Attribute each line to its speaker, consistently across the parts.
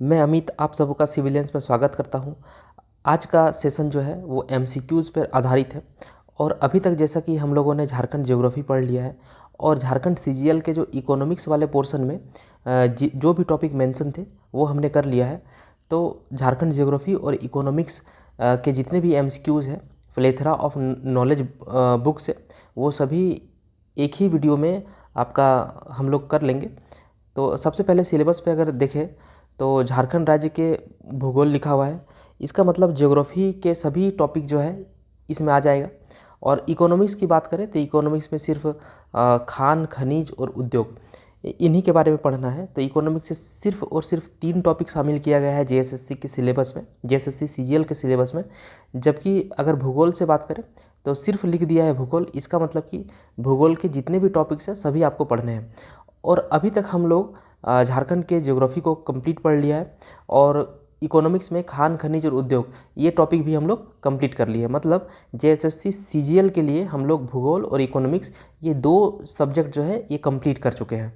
Speaker 1: मैं अमित आप सबका सिविलियंस में स्वागत करता हूं। आज का सेशन जो है वो एमसीक्यूज़ पर आधारित है। और अभी तक जैसा कि हम लोगों ने झारखंड ज्योग्राफी पढ़ लिया है और झारखंड सीजीएल के जो इकोनॉमिक्स वाले पोर्शन में जो भी टॉपिक मेंशन थे वो हमने कर लिया है। तो झारखंड ज्योग्राफी और इकोनॉमिक्स के जितने भी एमसीक्यूज़ हैं, प्लेथरा ऑफ नॉलेज बुक्स है, वो सभी एक ही वीडियो में आपका हम लोग कर लेंगे। तो सबसे पहले सिलेबस पे अगर देखें तो झारखंड राज्य के भूगोल लिखा हुआ है। इसका मतलब ज्योग्राफी के सभी टॉपिक जो है इसमें आ जाएगा। और इकोनॉमिक्स की बात करें तो इकोनॉमिक्स में सिर्फ खान खनिज और उद्योग इन्हीं के बारे में पढ़ना है। तो इकोनॉमिक्स से सिर्फ और सिर्फ 3 टॉपिक शामिल किया गया है जेएसएससी के सिलेबस में, जेएसएससी सीजीएल के सिलेबस में। जबकि अगर भूगोल से बात करें तो सिर्फ लिख दिया है भूगोल। इसका मतलब कि भूगोल के जितने भी टॉपिक्स हैं सभी आपको पढ़ने हैं। और अभी तक हम लोग झारखंड के ज्योग्राफी को कंप्लीट पढ़ लिया है और इकोनॉमिक्स में खान खनिज और उद्योग ये टॉपिक भी हम लोग कंप्लीट कर लिए। मतलब जेएसएससी सीजीएल के लिए हम लोग भूगोल और इकोनॉमिक्स ये 2 सब्जेक्ट जो है ये कंप्लीट कर चुके हैं।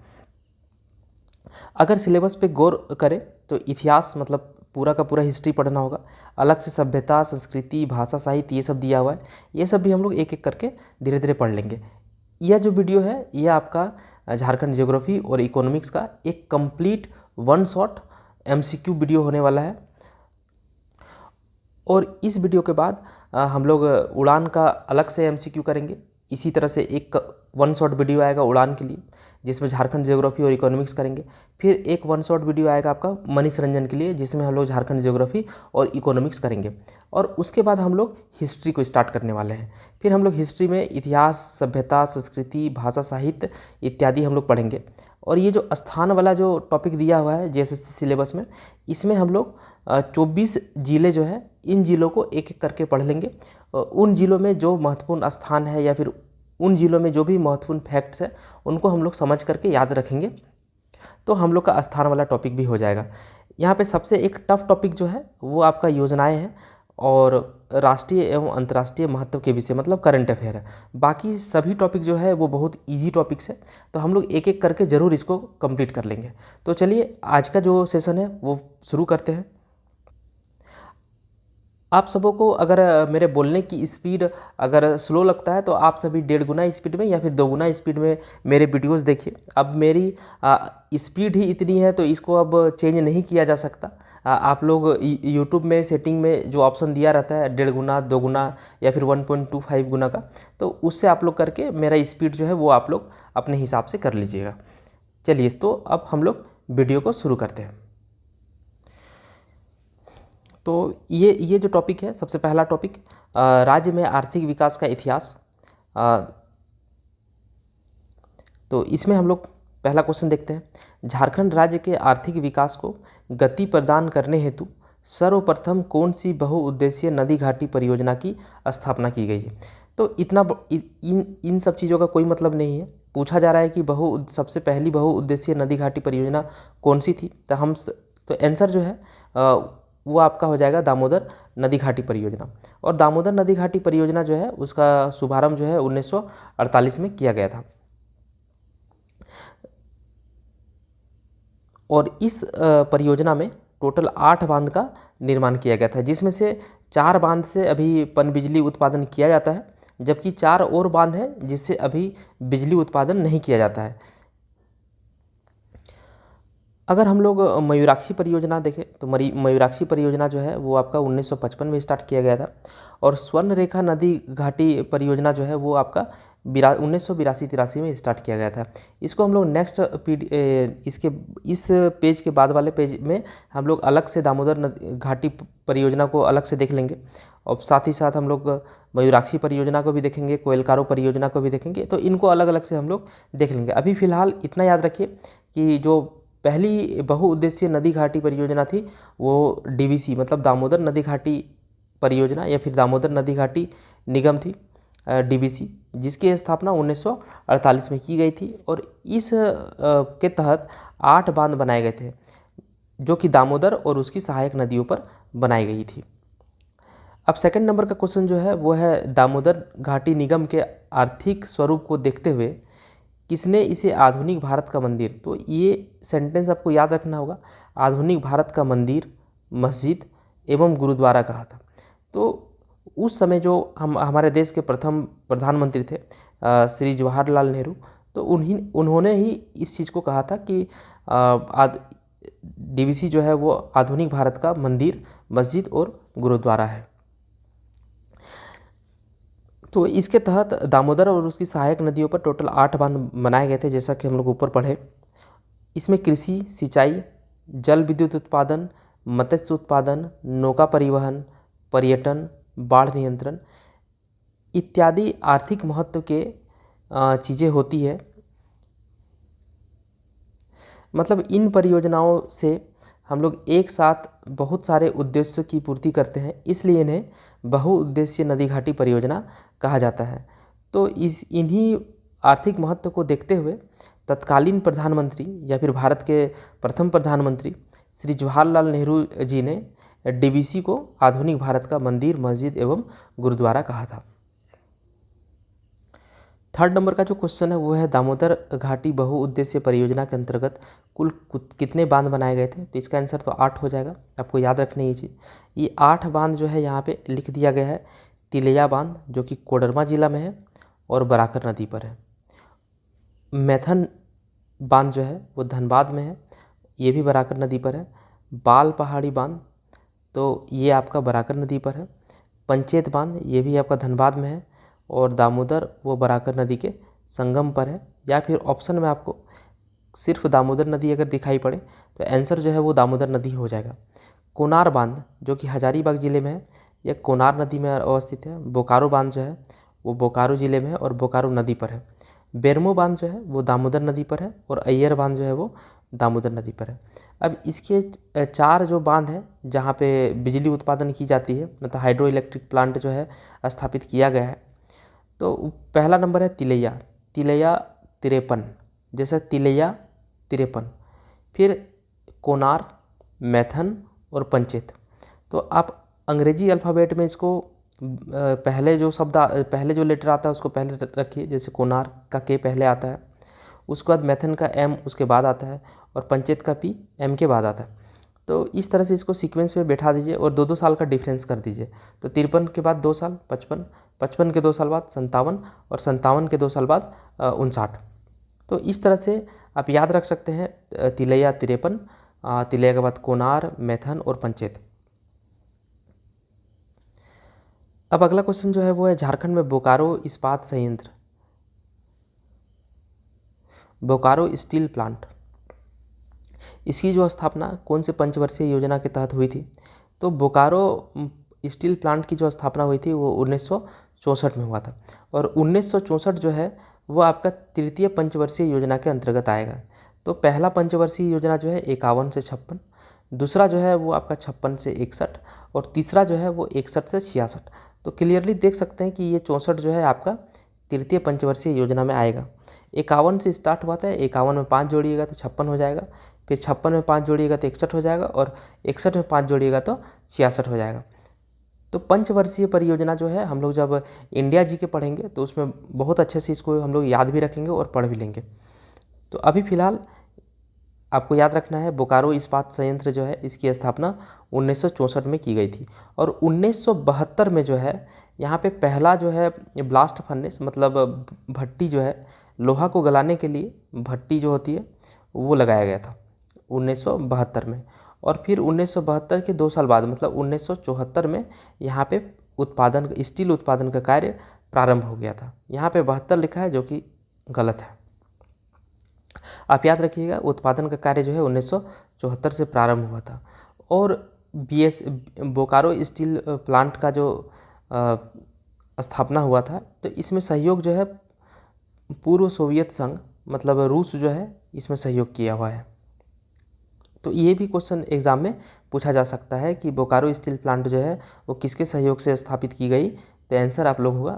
Speaker 1: अगर सिलेबस पे गौर करें तो इतिहास मतलब पूरा का पूरा हिस्ट्री पढ़ना होगा। अलग से सभ्यता, संस्कृति, भाषा, साहित्य ये सब दिया हुआ है। ये सब भी हम लोग एक एक करके धीरे धीरे पढ़ लेंगे। यह जो वीडियो है ये आपका झारखंड ज्योग्राफी और इकोनॉमिक्स का एक complete one shot MCQ video होने वाला है। और इस वीडियो के बाद हम लोग उड़ान का अलग से एमसीक्यू करेंगे। इसी तरह से एक वन शॉट वीडियो आएगा उड़ान के लिए जिसमें झारखंड ज्योग्राफी और इकोनॉमिक्स करेंगे। फिर एक वन शॉट वीडियो आएगा आपका मनीष रंजन के लिए जिसमें हम लोग झारखंड ज्योग्राफी और इकोनॉमिक्स करेंगे। और उसके बाद हम लोग हिस्ट्री को स्टार्ट करने वाले हैं। फिर हम लोग हिस्ट्री में इतिहास, सभ्यता, संस्कृति, भाषा, साहित्य इत्यादि हम लोग पढ़ेंगे। और ये जो स्थान वाला जो टॉपिक दिया हुआ है जेएसएससी सिलेबस में, इसमें हम लोग 24 जिले जो है इन जिलों को एक एक करके पढ़ लेंगे। उन जिलों में जो महत्वपूर्ण स्थान है या फिर उन जिलों में जो भी महत्वपूर्ण फैक्ट्स है उनको हम लोग समझ करके याद रखेंगे तो हम लोग का स्थान वाला टॉपिक भी हो जाएगा। यहाँ पे सबसे एक टफ टॉपिक जो है वो आपका योजनाएं हैं और राष्ट्रीय एवं अंतर्राष्ट्रीय महत्व के विषय मतलब करंट अफेयर है। बाकी सभी टॉपिक जो है वो बहुत इजी टॉपिक्स है। तो हम लोग एक एक करके ज़रूर इसको कंप्लीट कर लेंगे। तो चलिए आज का जो सेशन है वो शुरू करते हैं। आप सबों को अगर मेरे बोलने की स्पीड अगर स्लो लगता है तो आप सभी 1.5 गुना स्पीड में या फिर 2 गुना स्पीड में मेरे वीडियोस देखिए। अब मेरी स्पीड ही इतनी है तो इसको अब चेंज नहीं किया जा सकता। आप लोग यूट्यूब में सेटिंग में जो ऑप्शन दिया रहता है 1.5 गुना, 2 गुना या फिर 1.25 गुना का, तो उससे आप लोग करके मेरा स्पीड जो है वो आप लोग अपने हिसाब से कर लीजिएगा। चलिए तो अब हम लोग वीडियो को शुरू करते हैं। तो ये जो टॉपिक है, सबसे पहला टॉपिक राज्य में आर्थिक विकास का इतिहास। तो इसमें हम लोग पहला क्वेश्चन देखते हैं। झारखंड राज्य के आर्थिक विकास को गति प्रदान करने हेतु सर्वप्रथम कौन सी बहुउद्देशीय नदी घाटी परियोजना की स्थापना की गई है? तो इन सब चीज़ों का कोई मतलब नहीं है। पूछा जा रहा है कि सबसे पहली बहुउद्देशीय नदी घाटी परियोजना कौन सी थी? तो आंसर जो है वो आपका हो जाएगा दामोदर नदी घाटी परियोजना। और दामोदर नदी घाटी परियोजना जो है उसका शुभारंभ जो है 1948 में किया गया था। और इस परियोजना में टोटल 8 बांध का निर्माण किया गया था जिसमें से 4 बांध से अभी पनबिजली उत्पादन किया जाता है, जबकि 4 और बांध हैं जिससे अभी बिजली उत्पादन नहीं किया जाता है। अगर हम लोग मयूराक्षी परियोजना देखें तो मयूराक्षी परियोजना जो है वो आपका 1955 में स्टार्ट किया गया था। और स्वर्ण रेखा नदी घाटी परियोजना जो है वो आपका 1982-83 में स्टार्ट किया गया था। इसको हम लोग नेक्स्ट इस पेज के बाद वाले पेज में हम लोग अलग से दामोदर घाटी परियोजना को अलग से देख लेंगे। और साथ ही साथ हम लोग मयूराक्षी परियोजना को भी देखेंगे, कोयलकारो परियोजना को भी देखेंगे। तो इनको अलग अलग से हम लोग देख लेंगे। अभी फ़िलहाल इतना याद रखिए कि जो पहली बहुउद्देशीय नदी घाटी परियोजना थी वो डीवीसी मतलब दामोदर नदी घाटी परियोजना या फिर दामोदर नदी घाटी निगम थी, डीवीसी, जिसकी स्थापना 1948 में की गई थी। और इस के तहत 8 बांध बनाए गए थे जो कि दामोदर और उसकी सहायक नदियों पर बनाई गई थी। अब सेकंड नंबर का क्वेश्चन जो है वो है दामोदर घाटी निगम के आर्थिक स्वरूप को देखते हुए किसने इसे आधुनिक भारत का मंदिर, तो ये सेंटेंस आपको याद रखना होगा, आधुनिक भारत का मंदिर, मस्जिद एवं गुरुद्वारा कहा था। तो उस समय जो हमारे देश के प्रथम प्रधानमंत्री थे श्री जवाहरलाल नेहरू, तो उन्होंने ही इस चीज़ को कहा था कि डीवीसी जो है वो आधुनिक भारत का मंदिर, मस्जिद और गुरुद्वारा है। तो इसके तहत दामोदर और उसकी सहायक नदियों पर टोटल 8 बांध बनाए गए थे, जैसा कि हम लोग ऊपर पढ़े। इसमें कृषि, सिंचाई, जल विद्युत उत्पादन, मत्स्य उत्पादन, नौका परिवहन, पर्यटन, बाढ़ नियंत्रण इत्यादि आर्थिक महत्व के चीज़ें होती है। मतलब इन परियोजनाओं से हम लोग एक साथ बहुत सारे उद्देश्यों की पूर्ति करते हैं, इसलिए इन्हें बहुउद्देशीय नदी घाटी परियोजना कहा जाता है। तो इन्हीं आर्थिक महत्व को देखते हुए तत्कालीन प्रधानमंत्री या फिर भारत के प्रथम प्रधानमंत्री श्री जवाहरलाल नेहरू जी ने डीवीसी को आधुनिक भारत का मंदिर, मस्जिद एवं गुरुद्वारा कहा था। थर्ड नंबर का जो क्वेश्चन है वो है दामोदर घाटी बहुउद्देशीय परियोजना के अंतर्गत कुल कितने बांध बनाए गए थे, तो इसका आंसर तो 8 हो जाएगा। आपको याद रखनी ये चीज़, ये 8 बांध जो है यहाँ पे लिख दिया गया है। तिलैया बांध जो कि कोडरमा जिला में है और बराकर नदी पर है। मैथन बांध जो है वो धनबाद में है, ये भी बराकर नदी पर है। बाल पहाड़ी बांध तो ये आपका बराकर नदी पर है। पंचेत बांध ये भी आपका धनबाद में है और दामोदर वो बराकर नदी के संगम पर है। या फिर ऑप्शन में आपको सिर्फ दामोदर नदी अगर दिखाई पड़े तो आंसर जो है वो दामोदर नदी हो जाएगा। कोनार बांध जो कि हजारीबाग ज़िले में है, यह कोनार नदी में अवस्थित है। बोकारो बांध जो है वो बोकारो ज़िले में है और बोकारो नदी पर है। बेरमो बांध जो है वो दामोदर नदी पर है और अय्यर बांध जो है वो दामोदर नदी पर है। अब इसके 4 जो बांध हैं जहाँ पे बिजली उत्पादन की जाती है, मतलब हाइड्रो इलेक्ट्रिक प्लांट जो है स्थापित किया गया है। तो पहला नंबर है तिलैया 53, जैसे तिलैया 53, फिर कोनार, मैथन और पंचेत। तो आप अंग्रेजी अल्फ़ाबेट में इसको पहले जो लेटर आता है उसको पहले रखिए, जैसे कोनार का के पहले आता है, उसके बाद मैथन का एम उसके बाद आता है और पंचेत का पी एम के बाद आता है। तो इस तरह से इसको सीक्वेंस में बैठा दीजिए और 2-2 साल का डिफरेंस कर दीजिए। तो 53 के बाद 2 साल 55, 55 के 2 साल बाद 57 और 57 के 2 साल बाद 59। तो इस तरह से आप याद रख सकते हैं तिलैया 53, तिलैया के बाद कोनार, मैथन और पंचेत। अब अगला क्वेश्चन जो है वो है झारखंड में बोकारो इस्पात संयंत्र, बोकारो स्टील प्लांट, इसकी जो स्थापना कौन से पंचवर्षीय योजना के तहत हुई थी, तो बोकारो स्टील प्लांट की जो स्थापना हुई थी वो 1964 में हुआ था। और 1964 जो है वो आपका तृतीय पंचवर्षीय योजना के अंतर्गत आएगा। तो पहला पंचवर्षीय योजना जो है 51 से 56, दूसरा जो है वो आपका 56 से 61 और तीसरा जो है वो 61 से 66। तो क्लियरली देख सकते हैं कि ये 64 जो है आपका तृतीय पंचवर्षीय योजना में आएगा। 51 से स्टार्ट हुआ था, 51 में 5 जोड़िएगा तो 56 हो जाएगा, फिर 56 में 5 जोड़िएगा तो 61 हो जाएगा और 61 में 5 जोड़िएगा तो 66 हो जाएगा। तो पंचवर्षीय परियोजना जो है हम लोग जब इंडिया जी के पढ़ेंगे तो उसमें बहुत अच्छे से इसको हम लोग याद भी रखेंगे और पढ़ भी लेंगे। तो अभी फ़िलहाल आपको याद रखना है बोकारो इस्पात संयंत्र जो है इसकी स्थापना 1964 में की गई थी। और 1972 में जो है यहाँ पे पहला जो है ब्लास्ट फर्नेस, मतलब भट्टी जो है लोहा को गलाने के लिए भट्टी जो होती है वो लगाया गया था 1972 में। और फिर 1972 के 2 साल बाद मतलब 1974 में यहाँ पे स्टील उत्पादन का कार्य प्रारंभ हो गया था। यहाँ पे 72 लिखा है जो कि गलत है। आप याद रखिएगा उत्पादन का कार्य जो है 1974 से प्रारंभ हुआ था। और बोकारो स्टील प्लांट का जो स्थापना हुआ था तो इसमें सहयोग जो है पूर्व सोवियत संघ मतलब रूस जो है इसमें सहयोग किया हुआ है। तो ये भी क्वेश्चन एग्जाम में पूछा जा सकता है कि बोकारो स्टील प्लांट जो है वो किसके सहयोग से स्थापित की गई, तो आंसर आप लोग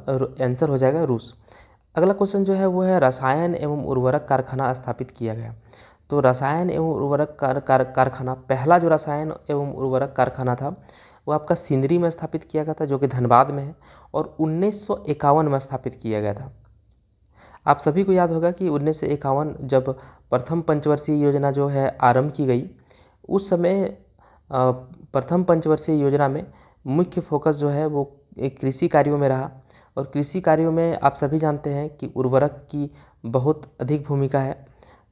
Speaker 1: आंसर हो जाएगा रूस। अगला क्वेश्चन जो है वो है रसायन एवं उर्वरक कारखाना स्थापित किया गया। तो रसायन एवं उर्वरक कारखाना, पहला जो रसायन एवं उर्वरक कारखाना था वो आपका सिंदरी में स्थापित किया गया था जो कि धनबाद में है और 1951 में स्थापित किया गया था। आप सभी को याद होगा कि 1951 जब प्रथम पंचवर्षीय योजना जो है आरंभ की गई, उस समय प्रथम पंचवर्षीय योजना में मुख्य फोकस जो है वो एक कृषि कार्यों में रहा। और कृषि कार्यों में आप सभी जानते हैं कि उर्वरक की बहुत अधिक भूमिका है।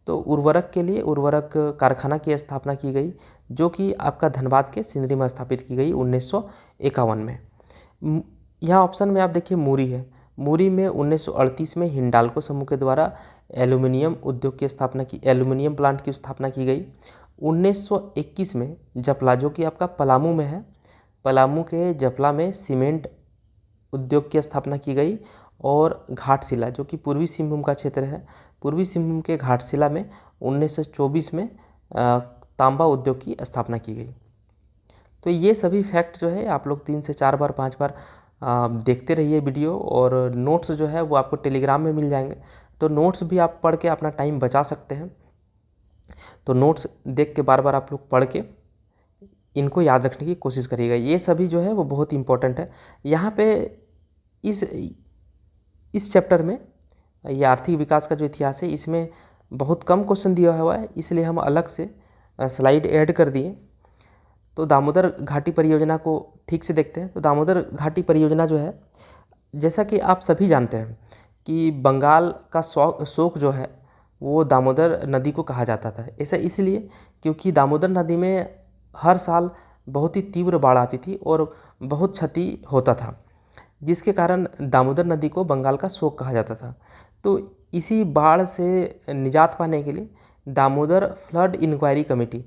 Speaker 1: तो उर्वरक के लिए उर्वरक कारखाना की स्थापना की गई, जो कि आपका धनबाद के सिंदरी में स्थापित की गई 1951 में। यहाँ ऑप्शन में आप देखिए मूरी है। मूरी में 1938 में हिंडाल्को समूह के द्वारा एल्यूमिनियम उद्योग की स्थापना की, एल्यूमिनियम प्लांट की स्थापना की गई। 1921 में जपला, जो कि आपका पलामू में है, पलामू के जपला में सीमेंट उद्योग की स्थापना की गई। और घाटशिला, जो कि पूर्वी सिंहभूम का क्षेत्र है, पूर्वी सिंहभूम के घाटशिला में 1924 में तांबा उद्योग की स्थापना की गई। तो ये सभी फैक्ट जो है आप लोग 3 से 4 बार 5 बार देखते रहिए वीडियो, और नोट्स जो है वो आपको टेलीग्राम में मिल जाएंगे। तो नोट्स भी आप पढ़ के अपना टाइम बचा सकते हैं। तो नोट्स देख के बार बार आप लोग पढ़ के इनको याद रखने की कोशिश करिएगा। ये सभी जो है वो बहुत इंपॉर्टेंट है। यहाँ पे इस चैप्टर में ये आर्थिक विकास का जो इतिहास है, इसमें बहुत कम क्वेश्चन दिया हुआ है, इसलिए हम अलग से स्लाइड ऐड कर दिए। तो दामोदर घाटी परियोजना को ठीक से देखते हैं। तो दामोदर घाटी परियोजना जो है, जैसा कि आप सभी जानते हैं कि बंगाल का शोक जो है वो दामोदर नदी को कहा जाता था। ऐसा इसलिए क्योंकि दामोदर नदी में हर साल बहुत ही तीव्र बाढ़ आती थी और बहुत क्षति होता था, जिसके कारण दामोदर नदी को बंगाल का शोक कहा जाता था। तो इसी बाढ़ से निजात पाने के लिए दामोदर फ्लड इंक्वायरी कमेटी,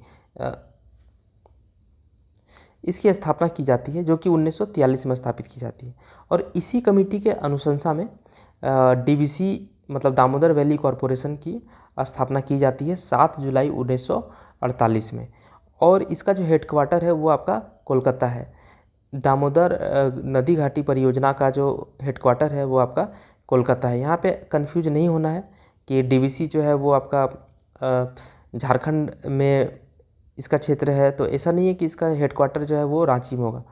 Speaker 1: इसकी स्थापना की जाती है, जो कि 1943 में स्थापित की जाती है। और इसी कमेटी के अनुशंसा में डीवीसी मतलब दामोदर वैली कॉरपोरेशन की स्थापना की जाती है 7 जुलाई 1948 में। और इसका जो हेडक्वार्टर है वो आपका कोलकाता है। दामोदर नदी घाटी परियोजना का जो हेडक्वार्टर है वो आपका कोलकाता है। यहाँ पे कंफ्यूज नहीं होना है कि डीवीसी जो है वो आपका झारखंड में इसका क्षेत्र है, तो ऐसा नहीं है कि इसका हेडक्वार्टर जो है वो रांची में होगा।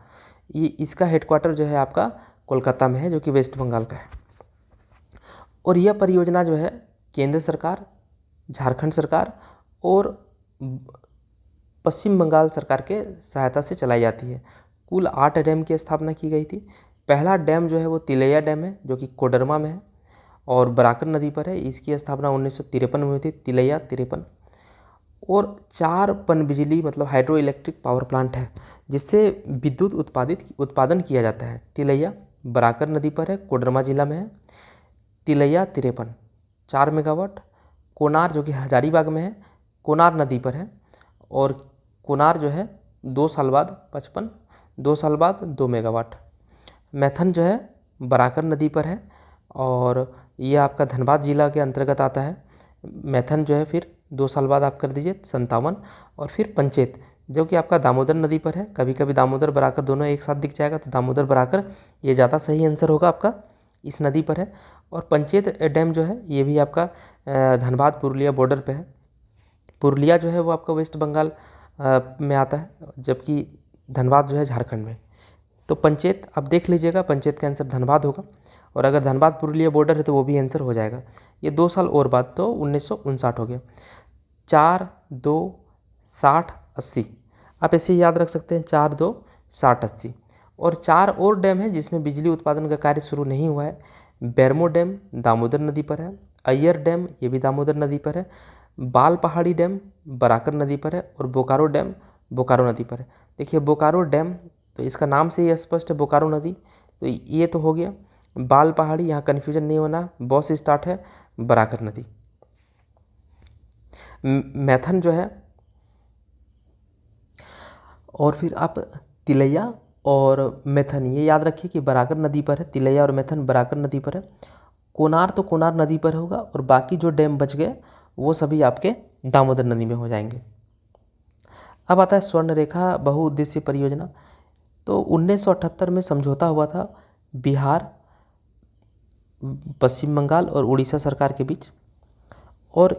Speaker 1: ये इसका हेडक्वार्टर जो है आपका कोलकाता में है, जो कि वेस्ट बंगाल का है। और यह परियोजना जो है केंद्र सरकार, झारखंड सरकार और पश्चिम बंगाल सरकार के सहायता से चलाई जाती है। कुल 8 डैम की स्थापना की गई थी। पहला डैम जो है वो तिलैया डैम है, जो कि कोडरमा में है और बराकर नदी पर है। इसकी स्थापना 1953 में हुई थी, तिलैया 53। और 4 पनबिजली मतलब हाइड्रो इलेक्ट्रिक पावर प्लांट है, जिससे विद्युत उत्पादन किया जाता है। तिलैया बराकर नदी पर है, कोडरमा जिला में है। तिलैया 53 4 मेगावाट। कोनार, जो कि हजारीबाग में है, कोनार नदी पर है। और कोनार जो है 2 साल बाद 55 2 साल बाद 2 मेगावाट। मैथन जो है बराकर नदी पर है और ये आपका धनबाद जिला के अंतर्गत आता है। मैथन जो है फिर 2 साल बाद आप कर दीजिए 57। और फिर पंचेत, जो कि आपका दामोदर नदी पर है। कभी कभी दामोदर बराकर दोनों एक साथ दिख जाएगा, तो दामोदर बराकर ये ज़्यादा सही आंसर होगा आपका, इस नदी पर है। और पंचेत डैम जो है ये भी आपका धनबाद पुरुलिया बॉर्डर पे है। पुरुलिया जो है वो आपका वेस्ट बंगाल में आता है, जबकि धनबाद जो है झारखंड में। तो पंचेत आप देख लीजिएगा, पंचेत का आंसर धनबाद होगा। और अगर धनबाद पुरुलिया बॉर्डर है तो वो भी आंसर हो जाएगा। ये 2 साल और बाद तो 1959 हो गया। 4, 2, 60, 80 आप ऐसे याद रख सकते हैं, 4, 2, 60, 80। और 4 और डैम है जिसमें बिजली उत्पादन का कार्य शुरू नहीं हुआ है। बैरमो डैम दामोदर नदी पर है। अय्यर डैम ये भी दामोदर नदी पर है। बाल पहाड़ी डैम बराकर नदी पर है। और बोकारो डैम बोकारो नदी पर है। देखिए बोकारो डैम, तो इसका नाम से ही स्पष्ट है, बोकारो नदी, तो ये तो हो गया। बाल पहाड़ी, यहाँ कन्फ्यूजन नहीं होना, बॉस स्टार्ट है बराकर नदी। मैथन जो है, और फिर आप तिलैया और मैथन ये याद रखिए कि बराकर नदी पर है। तिलैया और मैथन बराकर नदी पर है। कोनार तो कोनार नदी पर होगा, और बाकी जो डैम बच गए वो सभी आपके दामोदर नदी में हो जाएंगे। अब आता है स्वर्णरेखा बहुउद्देशीय परियोजना। तो 1978 में समझौता हुआ था बिहार, पश्चिम बंगाल और उड़ीसा सरकार के बीच। और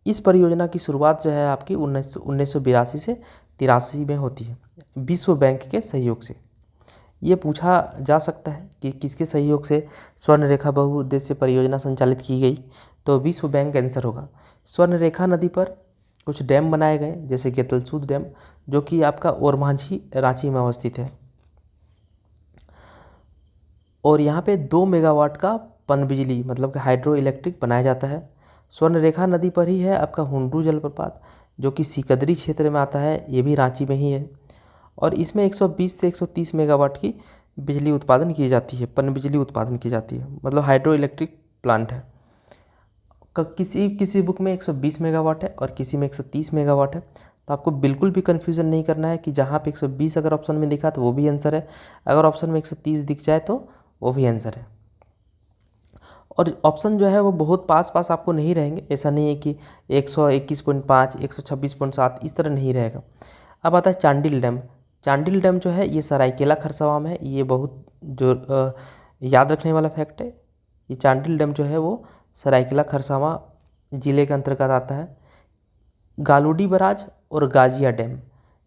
Speaker 1: इस परियोजना की शुरुआत जो है आपकी 1982 से 83 में होती है, विश्व बैंक के सहयोग से। ये पूछा जा सकता है कि किसके सहयोग से स्वर्ण रेखा बहुउद्देश्य परियोजना संचालित की गई, तो विश्व बैंक आंसर होगा। स्वर्ण रेखा नदी पर कुछ डैम बनाए गए, जैसे गेतलसूद डैम, जो कि आपका ओरमांझी रांची में अवस्थित है, और यहाँ पे 2 मेगावाट का पनबिजली मतलब कि हाइड्रो इलेक्ट्रिक बनाया जाता है। स्वर्ण रेखा नदी पर ही है आपका हुंडरू जलप्रपात, जो कि सिकदरी क्षेत्र में आता है, ये भी रांची में ही है, और इसमें 120 से 130 मेगावाट की बिजली उत्पादन की जाती है, पनबिजली उत्पादन की जाती है, मतलब हाइड्रो इलेक्ट्रिक प्लांट है। किसी किसी बुक में 120 मेगावाट है और किसी में 130 मेगावाट है, तो आपको बिल्कुल भी कन्फ्यूज़न नहीं करना है कि जहाँ पे 120 अगर ऑप्शन में दिखा तो वो भी आंसर है, अगर ऑप्शन में 130 दिख जाए तो वो भी आंसर है। और ऑप्शन जो है वो बहुत पास पास आपको नहीं रहेंगे, ऐसा नहीं है कि 121.5, 126.7 इस तरह नहीं रहेगा। अब आता है चांडिल डैम। चांडिल डैम जो है ये सरायकेला खरसावां में है, ये बहुत जो याद रखने वाला फैक्ट है। ये चांडिल डैम जो है वो सरायकेला खरसावां जिले के अंतर्गत आता है। गालूडी बराज और गाजिया डैम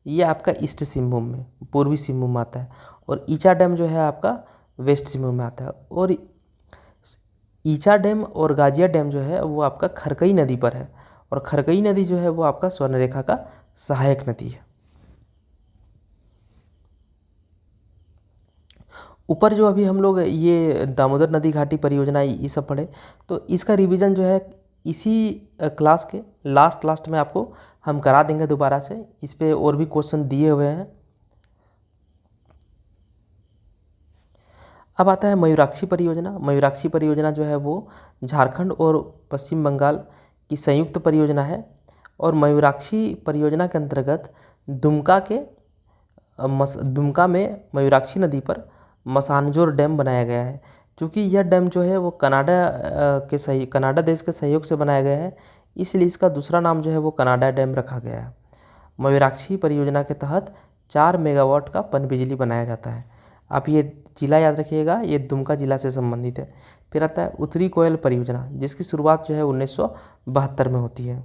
Speaker 1: ये आपका ईस्ट सिंहभूम में, पूर्वी सिंहभूम में आता है, और ईचा डैम जो है आपका वेस्ट सिंहभूम में आता है। और ईचा डैम और गाजिया डैम जो है वो आपका खरकई नदी पर है, और खरकई नदी जो है वो आपका स्वर्णरेखा का सहायक नदी है। ऊपर जो अभी हम लोग ये दामोदर नदी घाटी परियोजना ये सब पढ़े, तो इसका रिवीजन जो है इसी क्लास के लास्ट में आपको हम करा देंगे दोबारा से। इस पे और भी क्वेश्चन दिए हुए हैं। अब आता है मयूराक्षी परियोजना। मयूराक्षी परियोजना जो है वो झारखंड और पश्चिम बंगाल की संयुक्त परियोजना है, और मयूराक्षी परियोजना के अंतर्गत दुमका में मयूराक्षी नदी पर मसानजोर डैम बनाया गया है। क्योंकि यह डैम जो है वो कनाडा देश के सहयोग से बनाया गया है, इसलिए इसका दूसरा नाम जो है वो कनाडा डैम रखा गया है। मयूराक्षी परियोजना के तहत 4 मेगावाट का पनबिजली बनाया जाता है। आप ये जिला याद रखिएगा, ये दुमका जिला से संबंधित है। फिर आता है उत्तरी कोयल परियोजना, जिसकी शुरुआत जो है 1972 में होती है।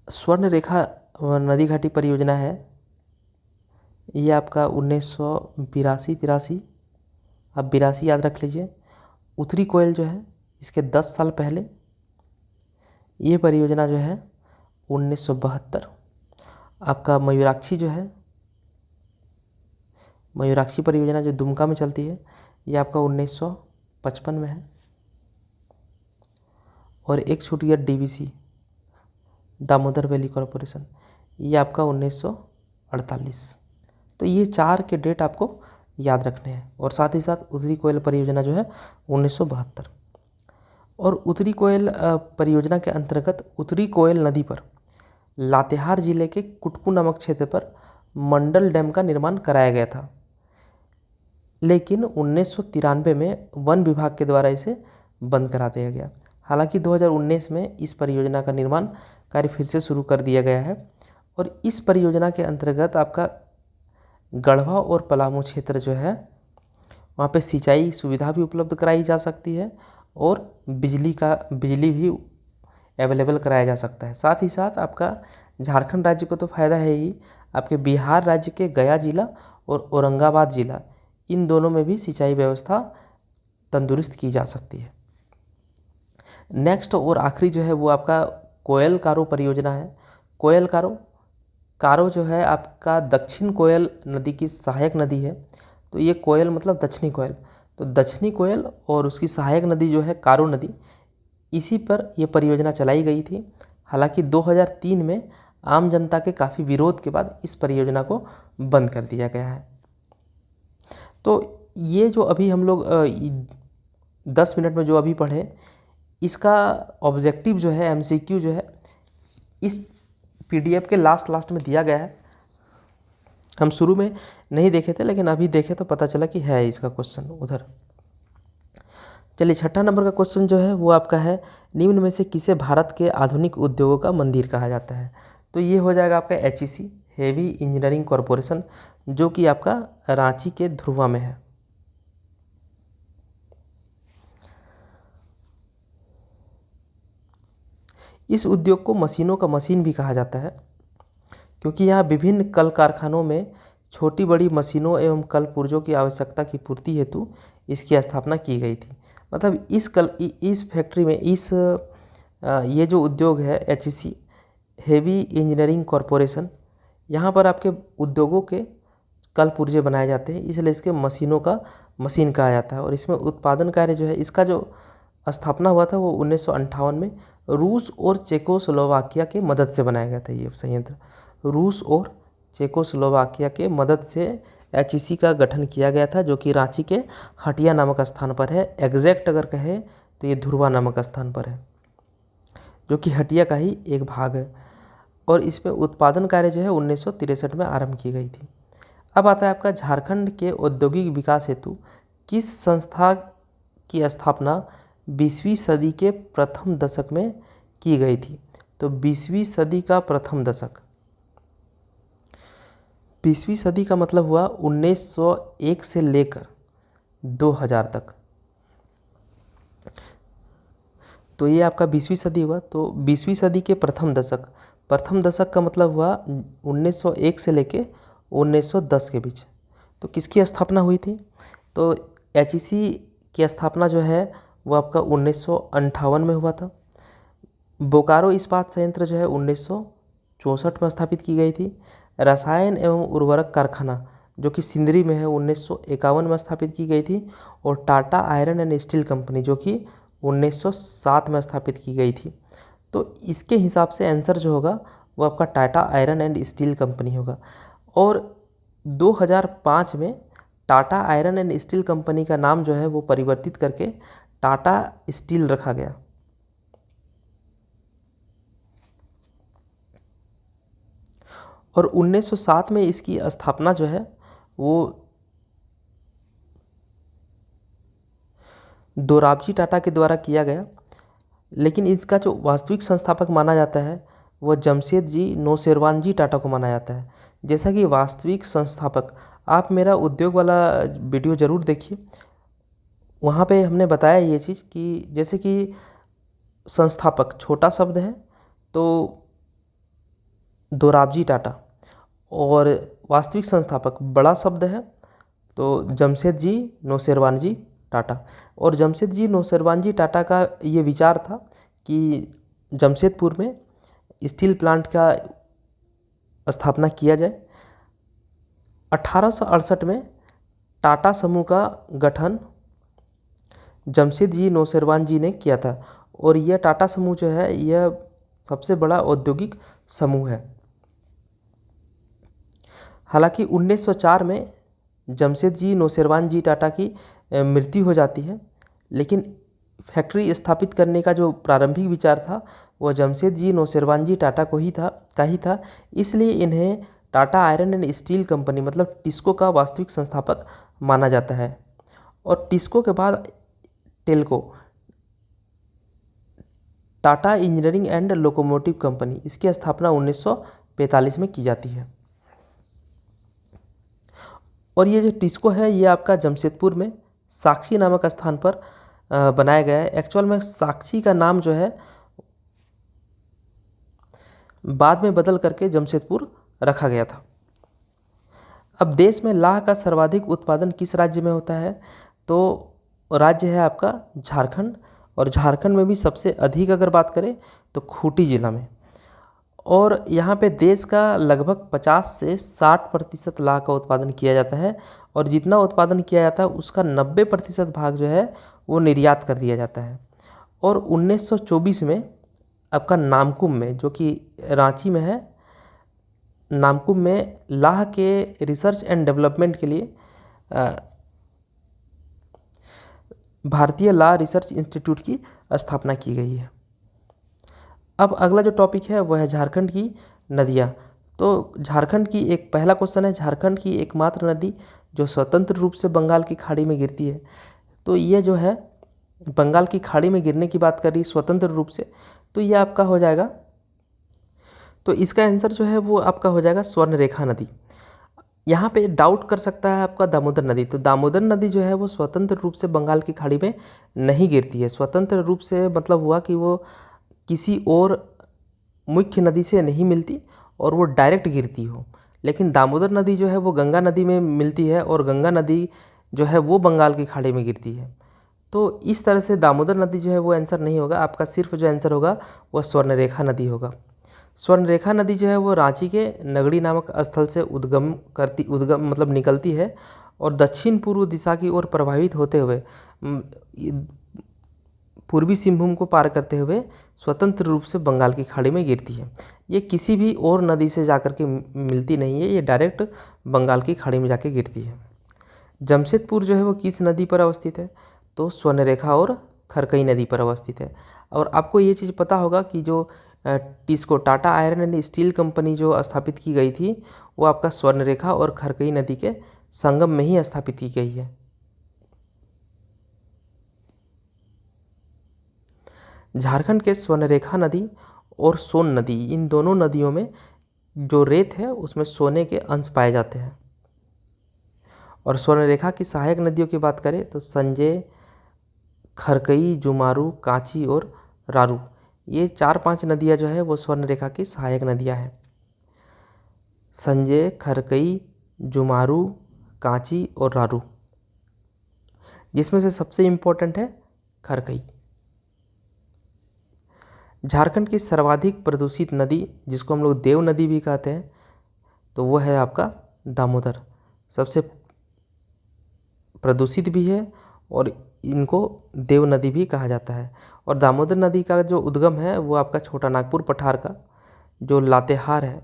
Speaker 1: स्वर्ण रेखा नदी घाटी परियोजना है, ये आपका 1982-83, आप 82 याद रख लीजिए। उत्तरी कोयल जो है इसके 10 साल पहले, ये परियोजना जो है 1972। आपका मयूराक्षी जो है, मयूराक्षी परियोजना जो दुमका में चलती है, ये आपका 1955 में है। और एक छूटी है डीवीसी, दामोदर वैली कॉरपोरेशन, ये आपका 1948। तो ये 4 के डेट आपको याद रखने हैं, और साथ ही साथ उत्तरी कोयल परियोजना जो है 1972। और उत्तरी कोयल परियोजना के अंतर्गत उत्तरी कोयल नदी पर लातेहार जिले के कुटकू नामक क्षेत्र पर मंडल डैम का निर्माण कराया गया था, लेकिन 1993 में वन विभाग के द्वारा इसे बंद करा दिया गया। हालांकि 2019 में इस परियोजना का निर्माण कार्य फिर से शुरू कर दिया गया है, और इस परियोजना के अंतर्गत आपका गढ़वा और पलामू क्षेत्र जो है वहाँ पे सिंचाई सुविधा भी उपलब्ध कराई जा सकती है, और बिजली भी अवेलेबल कराया जा सकता है। साथ ही साथ आपका झारखंड राज्य को तो फ़ायदा है ही, आपके बिहार राज्य के गया जिला और औरंगाबाद जिला, इन दोनों में भी सिंचाई व्यवस्था तंदुरुस्त की जा सकती है। नेक्स्ट और आखिरी जो है वो आपका कोयल कारो परियोजना है। कोयल कारो जो है आपका दक्षिण कोयल नदी की सहायक नदी है। तो ये कोयल मतलब दक्षिणी कोयल, तो दक्षिणी कोयल और उसकी सहायक नदी जो है कारो नदी, इसी पर यह परियोजना चलाई गई थी। हालांकि 2003 में आम जनता के काफ़ी विरोध के बाद इस परियोजना को बंद कर दिया गया है। तो ये जो अभी हम लोग 10 मिनट में जो अभी पढ़े, इसका ऑब्जेक्टिव जो है एमसीक्यू जो है इस पीडीएफ के लास्ट में दिया गया है। हम शुरू में नहीं देखे थे, लेकिन अभी देखे तो पता चला कि है इसका क्वेश्चन उधर। चलिए 6ठा नंबर का क्वेश्चन जो है वो आपका है, निम्न में से किसे भारत के आधुनिक उद्योगों का मंदिर कहा जाता है। तो ये हो जाएगा आपका HEC, हेवी इंजीनियरिंग कॉरपोरेशन, जो कि आपका रांची के ध्रुवा में है। इस उद्योग को मशीनों का मशीन भी कहा जाता है, क्योंकि यहाँ विभिन्न कल कारखानों में छोटी बड़ी मशीनों एवं कल पुर्जों की आवश्यकता की पूर्ति हेतु इसकी स्थापना की गई थी। मतलब इस फैक्ट्री में ये जो उद्योग है HEC हेवी इंजीनियरिंग कॉरपोरेशन, यहाँ पर आपके उद्योगों के कल पुर्जे बनाए जाते हैं, इसलिए इसके मशीन कहा जाता है। और इसमें उत्पादन कार्य जो है, इसका जो स्थापना हुआ था वो 1958 में रूस और चेकोस्लोवाकिया के मदद से बनाया गया था। ये संयंत्र रूस और चेकोस्लोवाकिया के मदद से HEC का गठन किया गया था, जो कि रांची के हटिया नामक स्थान पर है। एग्जैक्ट अगर कहें तो ये धुरवा नामक स्थान पर है, जो कि हटिया का ही एक भाग है। और इसमें उत्पादन कार्य जो है 1963 में आरंभ की गई थी। अब आता है आपका झारखंड के औद्योगिक विकास हेतु किस संस्था की स्थापना 20वीं सदी के प्रथम दशक में की गई थी। तो 20वीं सदी का प्रथम दशक, 20वीं सदी का मतलब हुआ 1901 से लेकर 2000 तक। तो ये आपका 20वीं सदी हुआ। तो 20वीं सदी के प्रथम दशक का मतलब हुआ 1901 से लेके 1910 के बीच। तो किसकी स्थापना हुई थी। तो HEC की स्थापना जो है वो आपका 1958 में हुआ था। बोकारो इस्पात संयंत्र जो है 1964 में स्थापित की गई थी। रसायन एवं उर्वरक कारखाना जो कि सिंदरी में है 1951 में स्थापित की गई थी। और Tata iron and steel company जो कि 1907 में स्थापित की गई थी। तो इसके हिसाब से आंसर जो होगा वो आपका Tata iron and steel company होगा। और 2005 में Tata iron and steel company का नाम जो है वो परिवर्तित करके टाटा स्टील रखा गया। और 1907 में इसकी स्थापना जो है वो दोराबजी टाटा के द्वारा किया गया। लेकिन इसका जो वास्तविक संस्थापक माना जाता है वह जमशेदजी नौशेरवानजी टाटा को माना जाता है। जैसा कि वास्तविक संस्थापक, आप मेरा उद्योग वाला वीडियो ज़रूर देखिए, वहाँ पे हमने बताया ये चीज़ कि जैसे कि संस्थापक छोटा शब्द है तो दोराबजी टाटा, और वास्तविक संस्थापक बड़ा शब्द है तो जमशेदजी नौशेरवानजी टाटा। और जमशेदजी नौशेरवानजी टाटा का ये विचार था कि जमशेदपुर में स्टील प्लांट का स्थापना किया जाए। 1868 में टाटा समूह का गठन जमशेदजी नौशेरवानजी ने किया था। और यह टाटा समूह जो है यह सबसे बड़ा औद्योगिक समूह है। हालांकि 1904 में जमशेदजी नौशेरवानजी टाटा की मृत्यु हो जाती है, लेकिन फैक्ट्री स्थापित करने का जो प्रारंभिक विचार था वह जमशेदजी नौशेरवानजी टाटा का ही था। इसलिए इन्हें Tata iron and steel company मतलब टिस्को का वास्तविक संस्थापक माना जाता है। और टिस्को के बाद Telco, Tata engineering and locomotive company, इसकी स्थापना 1945 में की जाती है। और ये जो टिस्को है ये आपका जमशेदपुर में साक्षी नामक स्थान पर बनाया गया है। एक्चुअल में साक्षी का नाम जो है बाद में बदल करके जमशेदपुर रखा गया था। अब देश में लाह का सर्वाधिक उत्पादन किस राज्य में होता है। तो राज्य है आपका झारखंड। और झारखंड में भी सबसे अधिक अगर बात करें तो खूंटी जिला में। और यहाँ पे देश का लगभग 50 से 60% लाह का उत्पादन किया जाता है। और जितना उत्पादन किया जाता है उसका 90% भाग जो है वो निर्यात कर दिया जाता है। और 1924 में आपका नामकुम में, जो कि रांची में है, नामकुम में लाह के रिसर्च एंड डेवलपमेंट के लिए भारतीय लाह रिसर्च इंस्टीट्यूट की स्थापना की गई है। अब अगला जो टॉपिक है वह है झारखंड की नदियाँ। तो झारखंड की एक पहला क्वेश्चन है, झारखंड की एकमात्र नदी जो स्वतंत्र रूप से बंगाल की खाड़ी में गिरती है। तो ये जो है बंगाल की खाड़ी में गिरने की बात कर रही है स्वतंत्र रूप से, तो ये आपका हो जाएगा, तो इसका आंसर जो है वो आपका हो जाएगा स्वर्णरेखा नदी। यहाँ पे डाउट कर सकता है आपका दामोदर नदी। तो दामोदर नदी जो है वो स्वतंत्र रूप से बंगाल की खाड़ी में नहीं गिरती है। स्वतंत्र रूप से मतलब हुआ कि वो किसी और मुख्य नदी से नहीं मिलती और वो डायरेक्ट गिरती हो। लेकिन दामोदर नदी जो है वो गंगा नदी में मिलती है और गंगा नदी जो है वो बंगाल की खाड़ी में गिरती है। तो इस तरह से दामोदर नदी जो है वो आंसर नहीं होगा आपका, सिर्फ जो आंसर होगा वह स्वर्णरेखा नदी होगा। स्वर्णरेखा नदी जो है वो रांची के नगड़ी नामक स्थल से उद्गम मतलब निकलती है और दक्षिण पूर्व दिशा की ओर प्रवाहित होते हुए पूर्वी सिंहभूम को पार करते हुए स्वतंत्र रूप से बंगाल की खाड़ी में गिरती है। ये किसी भी और नदी से जाकर के मिलती नहीं है, ये डायरेक्ट बंगाल की खाड़ी में जाके गिरती है। जमशेदपुर जो है वो किस नदी पर अवस्थित है? तो स्वर्णरेखा और खरकई नदी पर अवस्थित है। और आपको ये चीज़ पता होगा कि जो TISCO Tata iron and steel company जो स्थापित की गई थी वो आपका स्वर्णरेखा और खरकई नदी के संगम में ही स्थापित की गई है। झारखंड के स्वर्णरेखा नदी और सोन नदी, इन दोनों नदियों में जो रेत है उसमें सोने के अंश पाए जाते हैं। और स्वर्णरेखा की सहायक नदियों की बात करें तो संजय, खरकई, जुमारू, कांची और रारू, ये 4-5 नदियाँ जो है वो स्वर्णरेखा की सहायक नदियाँ हैं। संजय, खरकई, जुमारू, कांची और रारू, जिसमें से सबसे इम्पोर्टेंट है खरकई। झारखंड की सर्वाधिक प्रदूषित नदी, जिसको हम लोग देव नदी भी कहते हैं, तो वो है आपका दामोदर। सबसे प्रदूषित भी है और इनको देव नदी भी कहा जाता है। और दामोदर नदी का जो उद्गम है वो आपका छोटा नागपुर पठार का जो लातेहार है,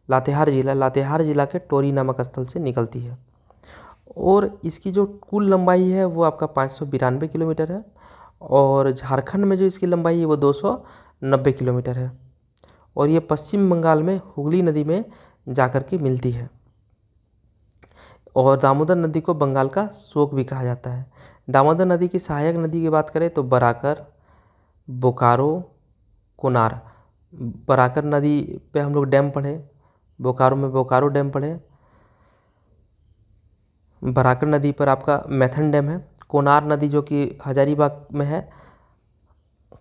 Speaker 1: लातेहार जिला के टोरी नामक स्थल से निकलती है। और इसकी जो कुल लंबाई है वो आपका 592 किलोमीटर है और झारखंड में जो इसकी लंबाई है वो 290 किलोमीटर है। और ये पश्चिम बंगाल में हुगली नदी में जाकर के मिलती है। और दामोदर नदी को बंगाल का शोक भी कहा जाता है। दामोदर नदी की सहायक नदी की बात करें तो बराकर, बोकारो, कोनार। बराकर नदी पे हम लोग डैम पढ़े, बोकारो में बोकारो डैम पढ़े। बराकर नदी पर आपका मैथन डैम है। कोनार नदी जो कि हजारीबाग में है,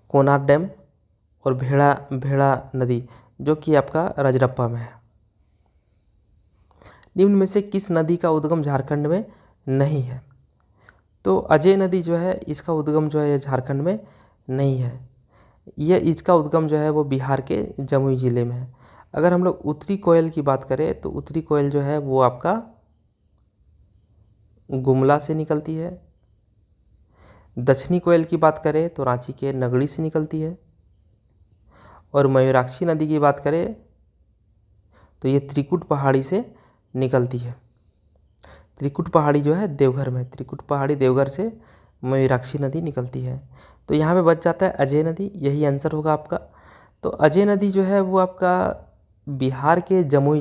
Speaker 1: कोनार डैम। और भेड़ा नदी जो कि आपका रजरप्पा में है। निम्न में से किस नदी का उद्गम झारखंड में नहीं है? तो अजय नदी जो है इसका उद्गम जो है झारखंड में नहीं है। इसका उद्गम जो है वो बिहार के जमुई ज़िले में है। अगर हम लोग उत्तरी कोयल की बात करें तो उत्तरी कोयल जो है वो आपका गुमला से निकलती है। दक्षिणी कोयल की बात करें तो रांची के नगड़ी से निकलती है। और मयूराक्षी नदी की बात करें तो ये त्रिकुट पहाड़ी से निकलती है। त्रिकुट पहाड़ी जो है देवघर में, त्रिकुट पहाड़ी देवघर से मयूराक्षी नदी निकलती है। तो यहाँ पे बच जाता है अजय नदी, यही आंसर होगा आपका। तो अजय नदी जो है वो आपका बिहार के जमुई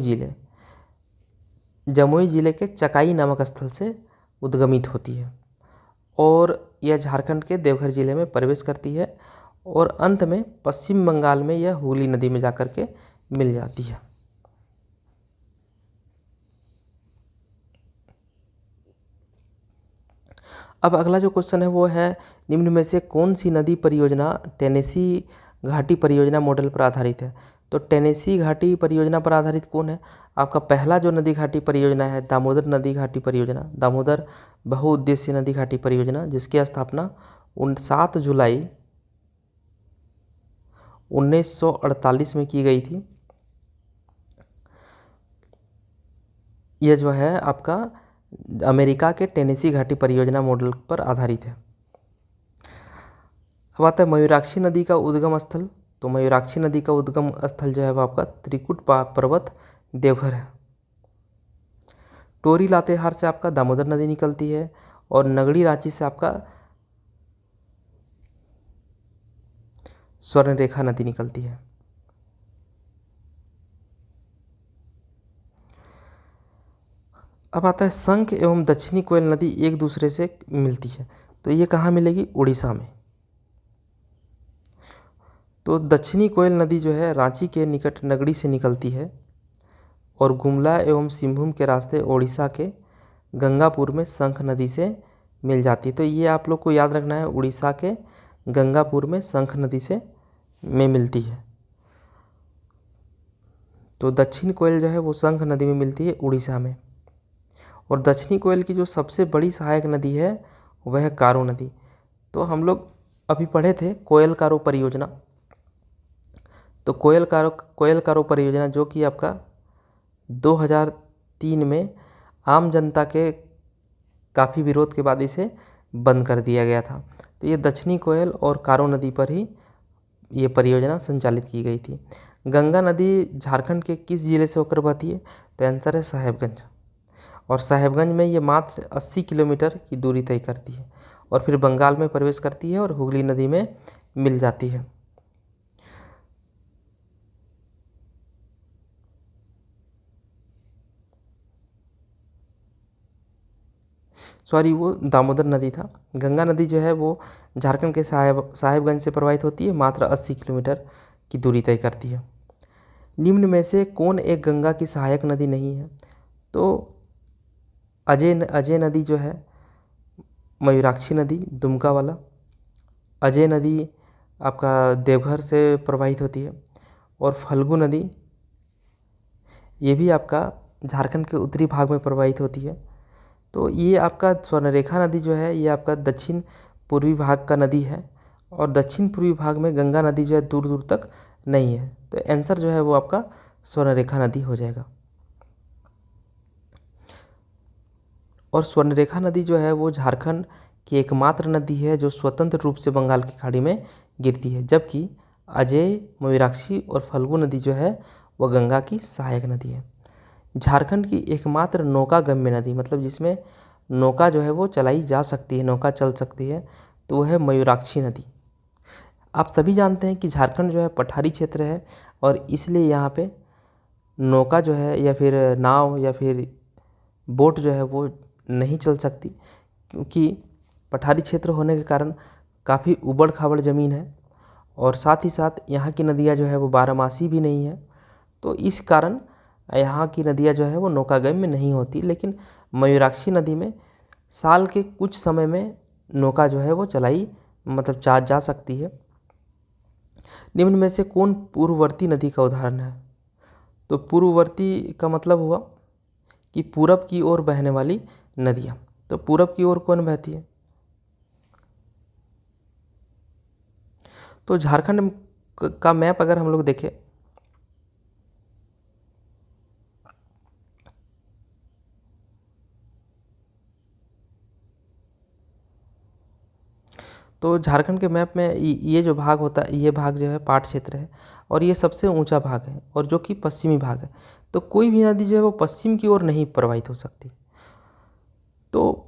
Speaker 1: ज़िले के चकाई नामक स्थल से उद्गमित होती है और यह झारखंड के देवघर ज़िले में प्रवेश करती है और अंत में पश्चिम बंगाल में यह हुगली नदी में जाकर के मिल जाती है। अब अगला जो क्वेश्चन है वो है, निम्न में से कौन सी नदी परियोजना टेनेसी घाटी परियोजना मॉडल पर आधारित है? तो टेनेसी घाटी परियोजना पर आधारित कौन है? आपका पहला जो नदी घाटी परियोजना है दामोदर नदी घाटी परियोजना, दामोदर बहुउद्देशीय नदी घाटी परियोजना, जिसकी स्थापना 7 जुलाई 1948 में की गई थी। यह जो है आपका अमेरिका के टेनेसी घाटी परियोजना मॉडल पर आधारित है। अब आता है मयूराक्षी नदी का उद्गम स्थल। तो मयूराक्षी नदी का उद्गम स्थल जो है वो आपका त्रिकुट पर्वत देवघर है। टोरी लातेहार से आपका दामोदर नदी निकलती है और नगड़ी रांची से आपका स्वर्णरेखा नदी निकलती है। अब आता है शंख एवं दक्षिणी कोयल नदी एक दूसरे से मिलती है, तो ये कहाँ मिलेगी? उड़ीसा में। तो दक्षिणी कोयल नदी जो है रांची के निकट नगड़ी से निकलती है और गुमला एवं सिंहभूम के रास्ते ओडिशा के गंगापुर में शंख नदी से मिल जाती है। तो ये आप लोग को याद रखना है, उड़ीसा के गंगापुर में शंख नदी से मिलती है। तो दक्षिण कोयल जो है वो शंख नदी में मिलती है उड़ीसा में। और दक्षिणी कोयल की जो सबसे बड़ी सहायक नदी है वह है कारो नदी। तो हम लोग अभी पढ़े थे कोयल कारो परियोजना। तो कोयल कारो परियोजना जो कि आपका 2003 में आम जनता के काफ़ी विरोध के बाद इसे बंद कर दिया गया था। तो ये दक्षिणी कोयल और कारो नदी पर ही ये परियोजना संचालित की गई थी। गंगा नदी झारखंड के किस जिले से होकर बहती है? तो आंसर है साहेबगंज। और साहेबगंज में ये मात्र 80 किलोमीटर की दूरी तय करती है और फिर बंगाल में प्रवेश करती है और हुगली नदी में मिल जाती है। सॉरी, वो दामोदर नदी था। गंगा नदी जो है वो झारखंड के साहेबगंज से प्रवाहित होती है, मात्र 80 किलोमीटर की दूरी तय करती है। निम्न में से कौन एक गंगा की सहायक नदी नहीं है? तो अजय नदी जो है, मयूराक्षी नदी दुमका वाला, अजय नदी आपका देवघर से प्रवाहित होती है, और फल्गु नदी ये भी आपका झारखंड के उत्तरी भाग में प्रवाहित होती है। तो ये आपका स्वर्णरेखा नदी जो है ये आपका दक्षिण पूर्वी भाग का नदी है, और दक्षिण पूर्वी भाग में गंगा नदी जो है दूर दूर तक नहीं है। तो आंसर जो है वो आपका स्वर्णरेखा नदी हो जाएगा। और स्वर्णरेखा नदी जो है वो झारखंड की एकमात्र नदी है जो स्वतंत्र रूप से बंगाल की खाड़ी में गिरती है, जबकि अजय, मयूराक्षी और फल्गु नदी जो है वह गंगा की सहायक नदी है। झारखंड की एकमात्र नौका गम्य नदी, मतलब जिसमें नौका जो है वो चलाई जा सकती है, नौका चल सकती है, तो वह है मयूराक्षी नदी। आप सभी जानते हैं कि झारखंड जो है पठारी क्षेत्र है और इसलिए यहाँ पे नौका जो है या फिर नाव या फिर बोट जो है वो नहीं चल सकती, क्योंकि पठारी क्षेत्र होने के कारण काफ़ी उबड़ खाबड़ ज़मीन है और साथ ही साथ यहाँ की नदियाँ जो है वो बारहमासी भी नहीं है। तो इस कारण यहाँ की नदियाँ जो है वो नौकागम्य नहीं होती, लेकिन मयूराक्षी नदी में साल के कुछ समय में नौका जो है वो चलाई मतलब जा सकती है। निम्न में से कौन पूर्ववर्ती नदी का उदाहरण है? तो पूर्ववर्ती का मतलब हुआ कि पूरब की ओर बहने वाली नदियाँ। तो पूरब की ओर कौन बहती है? तो झारखंड का मैप अगर हम लोग देखें तो झारखंड के मैप में ये जो भाग होता है, ये भाग जो है पाट क्षेत्र है और ये सबसे ऊंचा भाग है और जो कि पश्चिमी भाग है। तो कोई भी नदी जो है वो पश्चिम की ओर नहीं प्रवाहित हो सकती। तो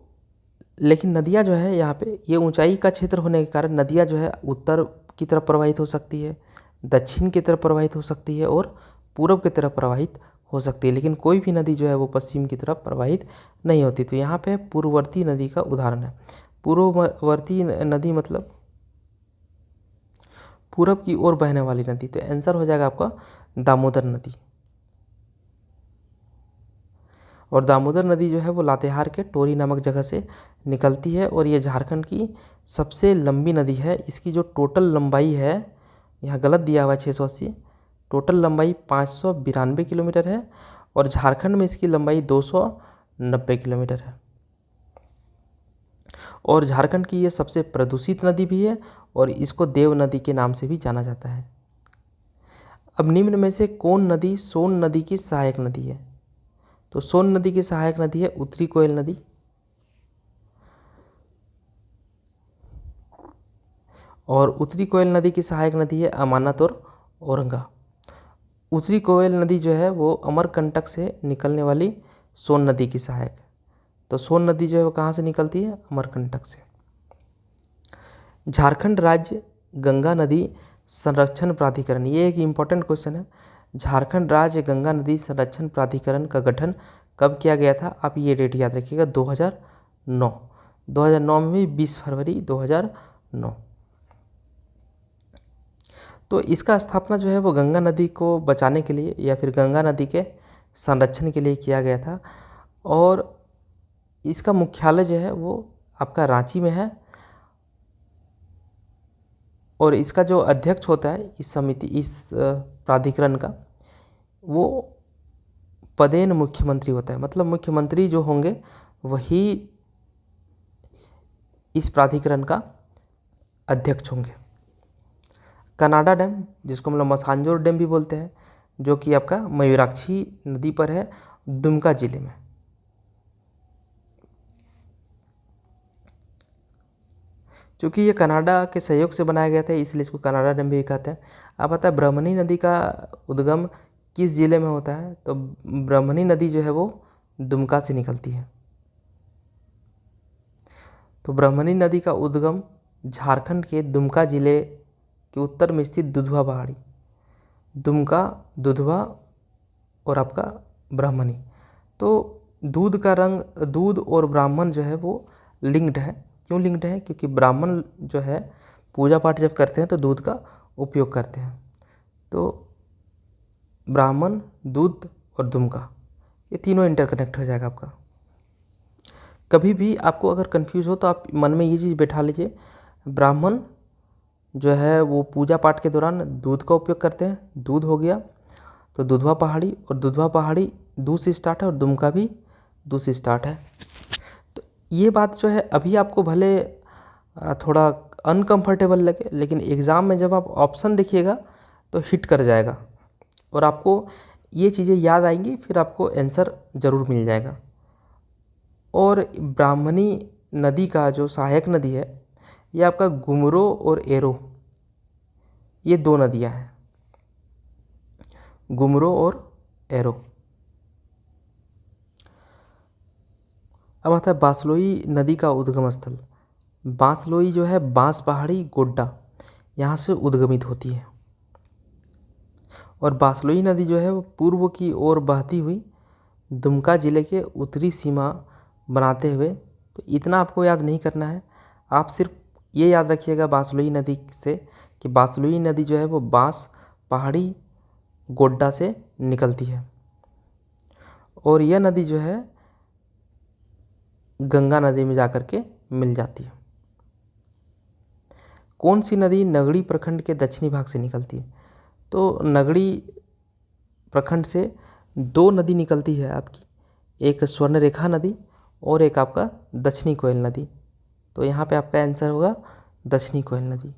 Speaker 1: लेकिन नदियाँ जो है यहाँ पे ये ऊंचाई का क्षेत्र होने के कारण नदियाँ जो है उत्तर की तरफ प्रवाहित हो सकती है, दक्षिण की तरफ प्रवाहित हो सकती है और पूरब की तरफ प्रवाहित हो सकती है, लेकिन कोई भी नदी जो है वो पश्चिम की तरफ प्रवाहित नहीं होती। तो यहाँ पे पूर्ववर्ती नदी का उदाहरण है। पूर्ववर्ती नदी मतलब पूरब की ओर बहने वाली नदी। तो आंसर हो जाएगा आपका दामोदर नदी। और दामोदर नदी जो है वो लातेहार के टोरी नामक जगह से निकलती है और ये झारखंड की सबसे लंबी नदी है। इसकी जो टोटल लंबाई है, यहाँ गलत दिया हुआ है 680, टोटल लंबाई 592 किलोमीटर है और झारखंड में इसकी लंबाई 290 किलोमीटर है। और झारखंड की ये सबसे प्रदूषित नदी भी है और इसको देव नदी के नाम से भी जाना जाता है। अब निम्न में से कौन नदी सोन नदी की सहायक नदी है? तो सोन नदी की सहायक नदी है उत्तरी कोयल नदी, और उत्तरी कोयल नदी की सहायक नदी है अमानत और औरंगा। उत्तरी कोयल नदी जो है वो अमरकंटक से निकलने वाली सोन नदी की सहायक है। तो सोन नदी जो है वो कहाँ से निकलती है? अमरकंटक से। झारखंड राज्य गंगा नदी संरक्षण प्राधिकरण, ये एक इम्पॉर्टेंट क्वेश्चन है। झारखंड राज्य गंगा नदी संरक्षण प्राधिकरण का गठन कब किया गया था? आप ये डेट याद रखिएगा, 2009 में भी 20 फरवरी 2009। तो इसका स्थापना जो है वो गंगा नदी को बचाने के लिए या फिर गंगा नदी के संरक्षण के लिए किया गया था और इसका मुख्यालय जो है वो आपका रांची में है और इसका जो अध्यक्ष होता है इस प्राधिकरण का, वो पदेन मुख्यमंत्री होता है, मतलब मुख्यमंत्री जो होंगे वही इस प्राधिकरण का अध्यक्ष होंगे। कनाडा डैम, जिसको हम लोग मसांजोर डैम भी बोलते हैं, जो कि आपका मयूराक्षी नदी पर है, दुमका जिले में। क्योंकि ये कनाडा के सहयोग से बनाया गया था, इसलिए इसको कनाडा डैम भी कहते हैं। अब पता है ब्रह्मणी नदी का उद्गम किस जिले में होता है? तो ब्रह्मणी नदी जो है वो दुमका से निकलती है। तो ब्रह्मणी नदी का उद्गम झारखंड के दुमका जिले के उत्तर में स्थित दुधवा पहाड़ी, दुमका, दुधवा और आपका ब्राह्मणी। तो दूध का रंग, दूध और ब्राह्मण जो है वो लिंक्ड है। क्यों लिंक्ड है? क्योंकि ब्राह्मण जो है पूजा पाठ जब करते हैं तो दूध का उपयोग करते हैं। तो ब्राह्मण, दूध और दुमका, ये तीनों इंटरकनेक्ट हो जाएगा आपका। कभी भी आपको अगर कंफ्यूज हो तो आप मन में ये चीज़ बैठा लीजिए, ब्राह्मण जो है वो पूजा पाठ के दौरान दूध का उपयोग करते हैं, दूध हो गया तो दुधवा पहाड़ी, और दुधवा पहाड़ी दूध से स्टार्ट है और दुमका भी दूध से स्टार्ट है। तो ये बात जो है अभी आपको भले थोड़ा अनकंफर्टेबल लगे, लेकिन एग्ज़ाम में जब आप ऑप्शन देखिएगा तो हिट कर जाएगा और आपको ये चीज़ें याद आएंगी, फिर आपको आंसर ज़रूर मिल जाएगा। और ब्राह्मणी नदी का जो सहायक नदी है, ये आपका गुमरो और एरो, ये दो नदियाँ हैं, गुमरो और एरो। अब आता है बांसलोई नदी का उद्गम स्थल। बांसलोई जो है बांस पहाड़ी गोड्डा, यहाँ से उद्गमित होती है। और बांसलोई नदी जो है वो पूर्व की ओर बहती हुई दुमका जिले के उत्तरी सीमा बनाते हुए, तो इतना आपको याद नहीं करना है, आप सिर्फ ये याद रखिएगा बांसलोई नदी से कि बांसलोई नदी जो है वो बांस पहाड़ी गोड्डा से निकलती है। और यह नदी जो है गंगा नदी में जाकर के मिल जाती है। कौन सी नदी नगड़ी प्रखंड के दक्षिणी भाग से निकलती है? तो नगड़ी प्रखंड से दो नदी निकलती है आपकी, एक स्वर्णरेखा नदी और एक आपका दक्षिणी कोयल नदी। तो यहाँ पे आपका आंसर होगा दक्षिणी कोयल नदी।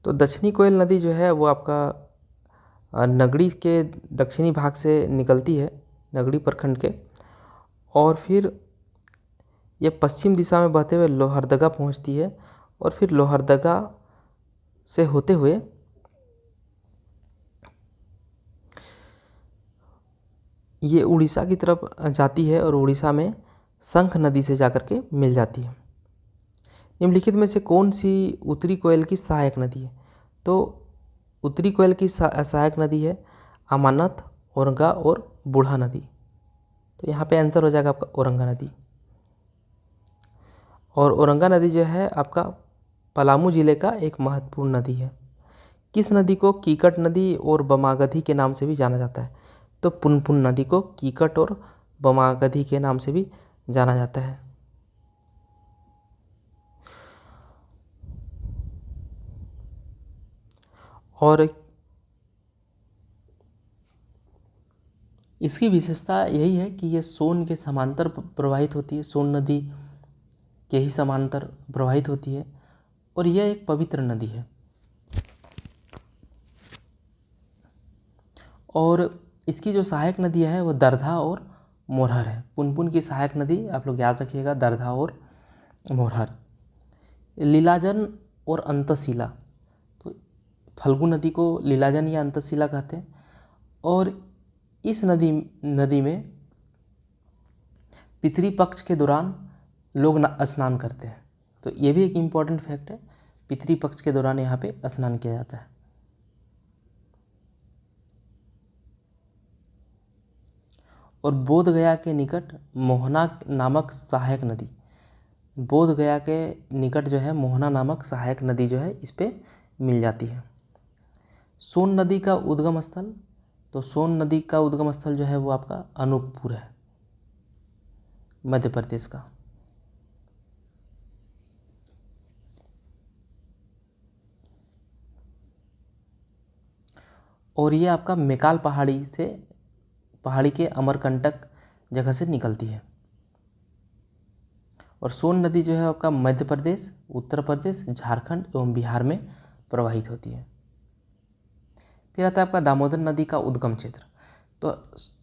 Speaker 1: तो दक्षिणी कोयल नदी जो है वो आपका नगड़ी के दक्षिणी भाग से निकलती है, नगड़ी प्रखंड के, और फिर ये पश्चिम दिशा में बहते हुए लोहरदगा पहुंचती है, और फिर लोहरदगा से होते हुए ये उड़ीसा की तरफ जाती है और उड़ीसा में शंख नदी से जाकर के मिल जाती है। निम्नलिखित में से कौन सी उत्तरी कोयल की सहायक नदी है? तो उत्तरी कोयल की सहायक नदी है अमानत, औरंगा और बूढ़ा नदी। तो यहाँ पे आंसर हो जाएगा आपका औरंगा नदी। और औरंगा नदी जो है आपका पलामू जिले का एक महत्वपूर्ण नदी है। किस नदी को कीकट नदी और बमागधी के नाम से भी जाना जाता है? तो पुनपुन नदी को कीकट और बमागधी के नाम से भी जाना जाता है। और इसकी विशेषता यही है कि ये सोन के समांतर प्रवाहित होती है, सोन नदी के ही समांतर प्रवाहित होती है, और यह एक पवित्र नदी है। और इसकी जो सहायक नदी है वो दरधा और मोरहर है। पुनपुन की सहायक नदी आप लोग याद रखिएगा, दरधा और मोरहर। लीलाजन और अंतशिला, तो फल्गु नदी को लीलाजन या अंतशिला कहते हैं। और इस नदी में पितृपक्ष के दौरान लोग स्नान करते हैं। तो ये भी एक इम्पॉर्टेंट फैक्ट है, पितृपक्ष के दौरान यहाँ पे स्नान किया जाता है। और बोध गया के निकट मोहना नामक सहायक नदी, बोध गया के निकट जो है मोहना नामक सहायक नदी जो है इस पे मिल जाती है। सोन नदी का उद्गम स्थल, तो सोन नदी का उद्गम स्थल जो है वो आपका अनूपपुर है, मध्य प्रदेश का। और ये आपका मेकाल पहाड़ी के अमरकंटक जगह से निकलती है। और सोन नदी जो है आपका मध्य प्रदेश, उत्तर प्रदेश, झारखंड एवं बिहार में प्रवाहित होती है। फिर आता है आपका दामोदर नदी का उद्गम क्षेत्र। तो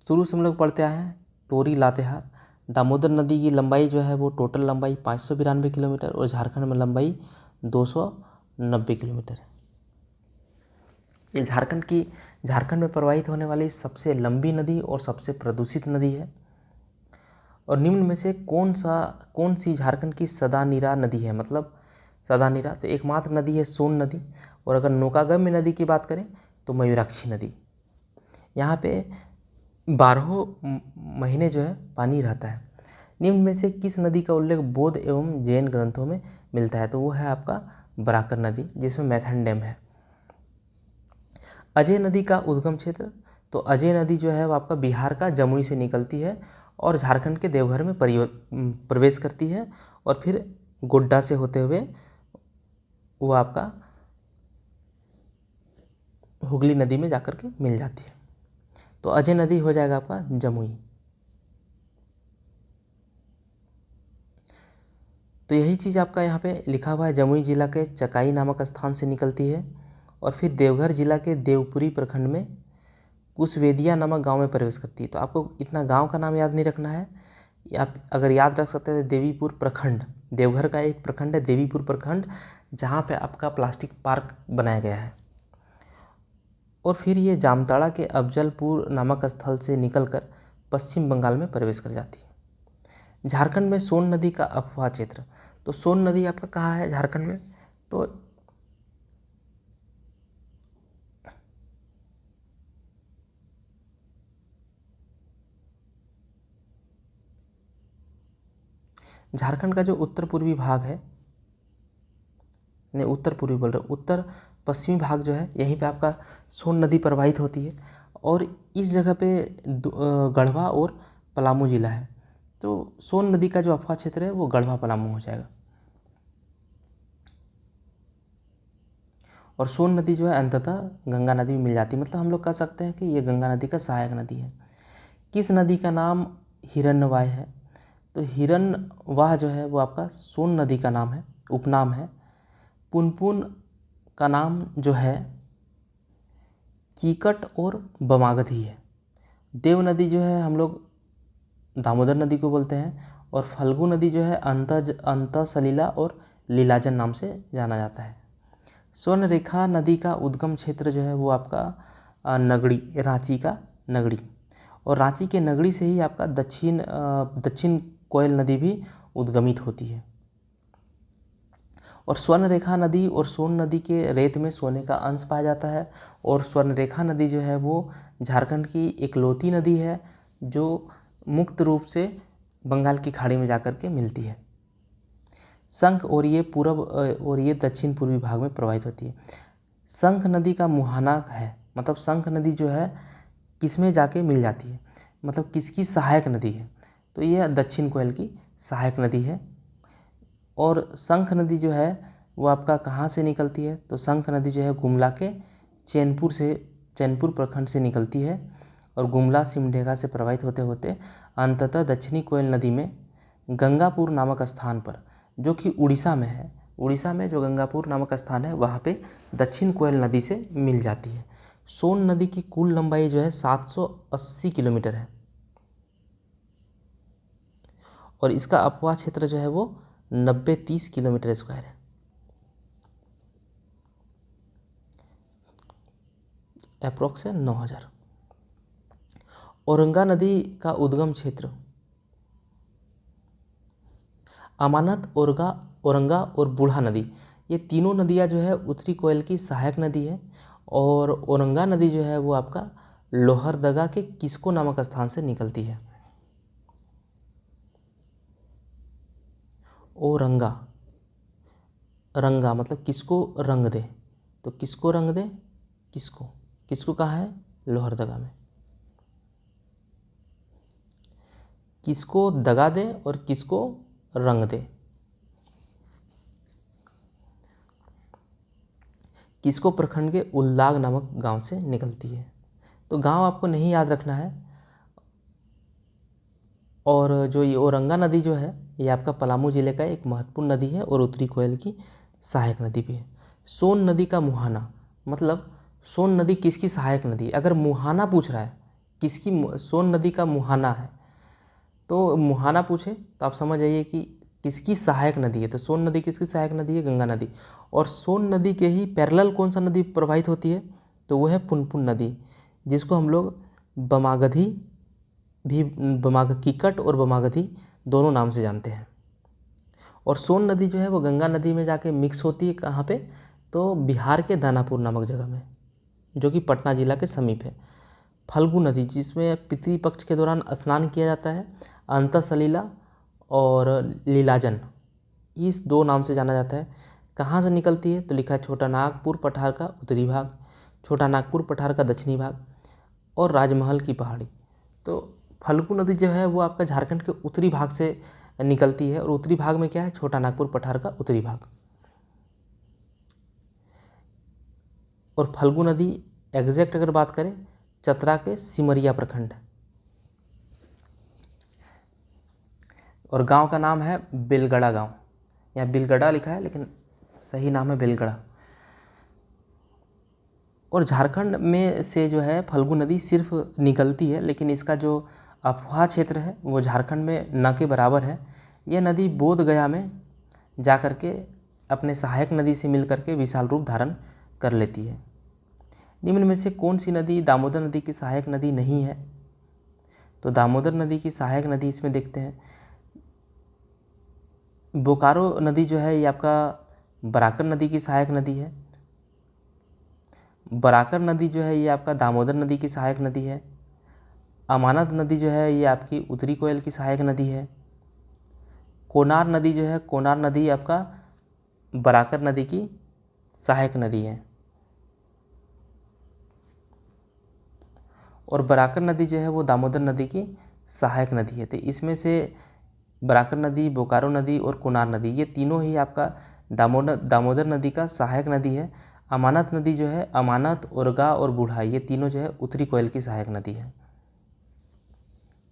Speaker 1: शुरू से हम लोग पढ़ते आए हैं टोरी लातेहार। दामोदर नदी की लंबाई जो है वो टोटल लंबाई 592 किलोमीटर और झारखंड में लंबाई 290 किलोमीटर है। ये झारखंड में प्रवाहित होने वाली सबसे लंबी नदी और सबसे प्रदूषित नदी है। और निम्न में से कौन सी झारखंड की सदानीरा नदी है? मतलब सदानीरा तो एकमात्र नदी है सोन नदी। और अगर नौकागम्य नदी की बात करें तो मयूराक्षी नदी। यहाँ पे 12 महीने जो है पानी रहता है। निम्न में से किस नदी का उल्लेख बौद्ध एवं जैन ग्रंथों में मिलता है? तो वो है आपका बराकर नदी, जिसमें मैथन डैम है। अजय नदी का उद्गम क्षेत्र। तो अजय नदी जो है वो आपका बिहार का जमुई से निकलती है और झारखंड के देवघर में प्रवेश करती है और फिर गोड्डा से होते हुए वो आपका हुगली नदी में जाकर के मिल जाती है। तो अजय नदी हो जाएगा आपका जमुई। तो यही चीज़ आपका यहाँ पे लिखा हुआ है, जमुई जिला के चकाई नामक स्थान से निकलती है और फिर देवघर जिला के देवपुरी प्रखंड में कुशवेदिया नामक गांव में प्रवेश करती है। तो आपको इतना गांव का नाम याद नहीं रखना है, आप अगर याद रख सकते हैं तो देवीपुर प्रखंड, देवघर का एक प्रखंड है देवीपुर प्रखंड, जहाँ पे आपका प्लास्टिक पार्क बनाया गया है। और फिर ये जामताड़ा के अफजलपुर नामक स्थल से निकलकर पश्चिम बंगाल में प्रवेश कर जाती है। झारखंड में सोन नदी का अफवाह क्षेत्र। तो सोन नदी आपका कहाँ है झारखंड में? तो झारखंड का जो उत्तर पूर्वी भाग है, नहीं उत्तर पूर्वी बोल रहे, उत्तर पश्चिमी भाग जो है, यहीं पे आपका सोन नदी प्रवाहित होती है। और इस जगह पे गढ़वा और पलामू जिला है। तो सोन नदी का जो अफवाह क्षेत्र है वो गढ़वा पलामू हो जाएगा। और सोन नदी जो है अंततः गंगा नदी में मिल जाती है। मतलब हम लोग कह सकते हैं कि ये गंगा नदी का सहायक नदी है। किस नदी का नाम हिरण्यवाय है? तो हिरण्यवाह जो है वो आपका सोन नदी का नाम है, उपनाम है। पुनपुन का नाम जो है कीकट और बमागधी है। देव नदी जो है हम लोग दामोदर नदी को बोलते हैं। और फल्गु नदी जो है अंत सलीला और लीलाजन नाम से जाना जाता है। स्वर्णरेखा नदी का उद्गम क्षेत्र जो है वो आपका नगड़ी, रांची का नगड़ी। और रांची के नगड़ी से ही आपका दक्षिण कोयल नदी भी उद्गमित होती है। और स्वर्णरेखा नदी और सोन नदी के रेत में सोने का अंश पाया जाता है। और स्वर्णरेखा नदी जो है वो झारखंड की इकलौती नदी है जो मुक्त रूप से बंगाल की खाड़ी में जाकर के मिलती है। शंख और ये पूर्व और ये दक्षिण पूर्वी भाग में प्रवाहित होती है। शंख नदी का मुहाना है, मतलब शंख नदी जो है किसमें जाके मिल जाती है, मतलब किसकी सहायक नदी है? तो ये दक्षिण कोयल की सहायक नदी है। और शंख नदी जो है वो आपका कहाँ से निकलती है? तो शंख नदी जो है गुमला के चैनपुर प्रखंड से निकलती है और गुमला सिमडेगा से प्रवाहित होते होते अंततः दक्षिणी कोयल नदी में गंगापुर नामक स्थान पर, जो कि उड़ीसा में है, उड़ीसा में जो गंगापुर नामक स्थान है वहाँ पे दक्षिण कोयल नदी से मिल जाती है। सोन नदी की कुल लंबाई जो है 780 किलोमीटर है और इसका अपवाह क्षेत्र जो है वो 90-30 किलोमीटर स्क्वायर है। अप्रोक्स है 9000। औरंगा नदी का उद्गम क्षेत्र। अमानत, औरंगा और बूढ़ा नदी, ये तीनों नदियाँ जो है उत्तरी कोयल की सहायक नदी है। और औरंगा नदी जो है वो आपका लोहरदगा के किस्को नामक स्थान से निकलती है। औरंगा, रंगा मतलब किसको रंग दे, तो किसको रंग दे, किसको कहाँ है? लोहरदगा में। किसको दगा दे और किसको रंग दे। किसको प्रखंड के उल्लाग नामक गांव से निकलती है। तो गांव आपको नहीं याद रखना है। और जो ये औरंगा नदी जो है ये आपका पलामू जिले का एक महत्वपूर्ण नदी है और उत्तरी कोयल की सहायक नदी भी है। सोन नदी का मुहाना, मतलब सोन नदी किसकी सहायक नदी है? अगर मुहाना पूछ रहा है किसकी, सोन नदी का मुहाना है, तो मुहाना पूछे तो आप समझ जाइए कि किसकी सहायक नदी है। तो सोन नदी किसकी सहायक नदी है? गंगा नदी। और सोन नदी के ही पैरेलल कौन सा नदी प्रवाहित होती है? तो वो है पुनपुन नदी, जिसको हम लोग बमागधी भी, कीकट और बमागधी दोनों नाम से जानते हैं। और सोन नदी जो है वो गंगा नदी में जाके मिक्स होती है। कहाँ पे? तो बिहार के दानापुर नामक जगह में, जो कि पटना जिला के समीप है। फल्गु नदी, जिसमें पितृपक्ष के दौरान स्नान किया जाता है। अंतसलीला और लीलाजन, इस दो नाम से जाना जाता है। कहाँ से निकलती है? तो लिखा है छोटा नागपुर पठार का उत्तरी भाग, छोटा नागपुर पठार का दक्षिणी भाग और राजमहल की पहाड़ी। तो फल्गु नदी जो है वो आपका झारखंड के उत्तरी भाग से निकलती है। और उत्तरी भाग में क्या है? छोटा नागपुर पठार का उत्तरी भाग। और फल्गु नदी एग्जैक्ट अगर बात करें, चतरा के सिमरिया प्रखंड। और गांव का नाम है बेलगड़ा गांव। यहाँ बिलगड़ा लिखा है लेकिन सही नाम है बेलगड़ा। और झारखंड में से जो है फल्गु नदी सिर्फ निकलती है, लेकिन इसका जो अफवाह क्षेत्र है वो झारखंड में न के बराबर है। यह नदी बोध गया में जा कर के अपने सहायक नदी से मिल करके विशाल रूप धारण कर लेती है। निम्न में से कौन सी नदी दामोदर नदी की सहायक नदी नहीं है? तो दामोदर नदी की सहायक नदी इसमें देखते हैं, बोकारो नदी जो है ये आपका बराकर नदी की सहायक नदी है। बराकर नदी जो है ये आपका दामोदर नदी की सहायक नदी है। अमानत नदी जो है ये आपकी उत्तरी कोयल की सहायक नदी है। कोनार नदी जो है, कोनार नदी आपका बराकर नदी की सहायक नदी है। और बराकर नदी जो है वो दामोदर नदी की सहायक नदी है। तो इसमें से बराकर नदी, बोकारो नदी और कोनार नदी, ये तीनों ही आपका दामोदर नदी का सहायक नदी है। अमानत नदी जो है, अमानत, उरगा और बूढ़ा, ये तीनों जो है उत्तरी कोयल की सहायक नदी है।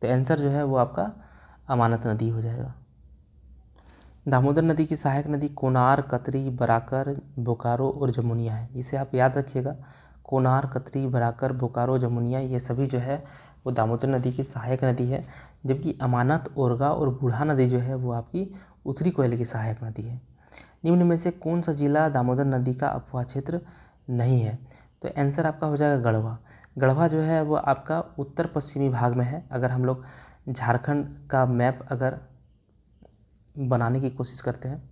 Speaker 1: तो आंसर जो है वो आपका अमानत नदी हो जाएगा। दामोदर नदी की सहायक नदी कोनार, कतरी, बराकर, बोकारो और जमुनिया है। इसे आप याद रखिएगा। कोनार, कतरी, बराकर, बोकारो, जमुनिया, ये सभी जो है वो दामोदर नदी की सहायक नदी है। जबकि अमानत, ओरगा और बूढ़ा नदी जो है वो आपकी उत्तरी कोयल की सहायक नदी है। निम्न में से कौन सा जिला दामोदर नदी का अफवाह क्षेत्र नहीं है? तो आंसर आपका हो जाएगा गढ़वा। गढ़वा जो है वो आपका उत्तर पश्चिमी भाग में है। अगर हम लोग झारखंड का मैप अगर बनाने की कोशिश करते हैं,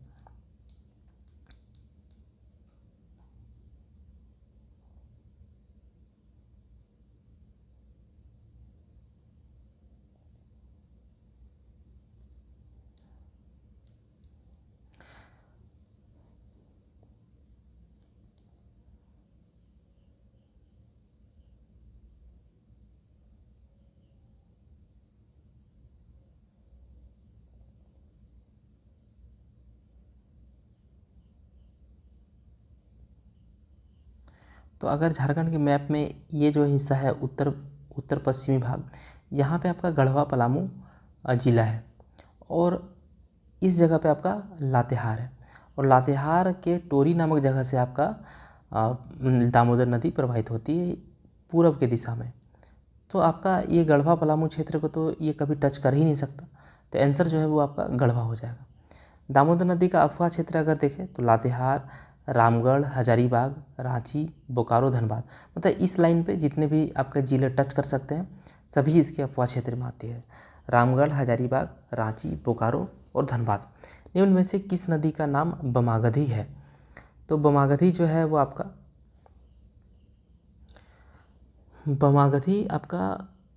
Speaker 1: तो अगर झारखंड के मैप में ये जो हिस्सा है उत्तर पश्चिमी भाग, यहाँ पे आपका गढ़वा पलामू जिला है। और इस जगह पे आपका लातेहार है। और लातेहार के टोरी नामक जगह से आपका दामोदर नदी प्रवाहित होती है पूरब की दिशा में। तो आपका ये गढ़वा पलामू क्षेत्र को तो ये कभी टच कर ही नहीं सकता। तो आंसर जो है वो आपका गढ़वा हो जाएगा। दामोदर नदी का अफवाह क्षेत्र अगर देखें तो लातेहार, रामगढ़, हजारीबाग, रांची, बोकारो, धनबाद, मतलब इस लाइन पे जितने भी आपके जिले टच कर सकते हैं सभी इसके अफवाह क्षेत्र में आती है। रामगढ़, हजारीबाग, रांची, बोकारो और धनबाद। निम्न में से किस नदी का नाम बमागधी है? तो बमागधी जो है वो आपका बमागधी आपका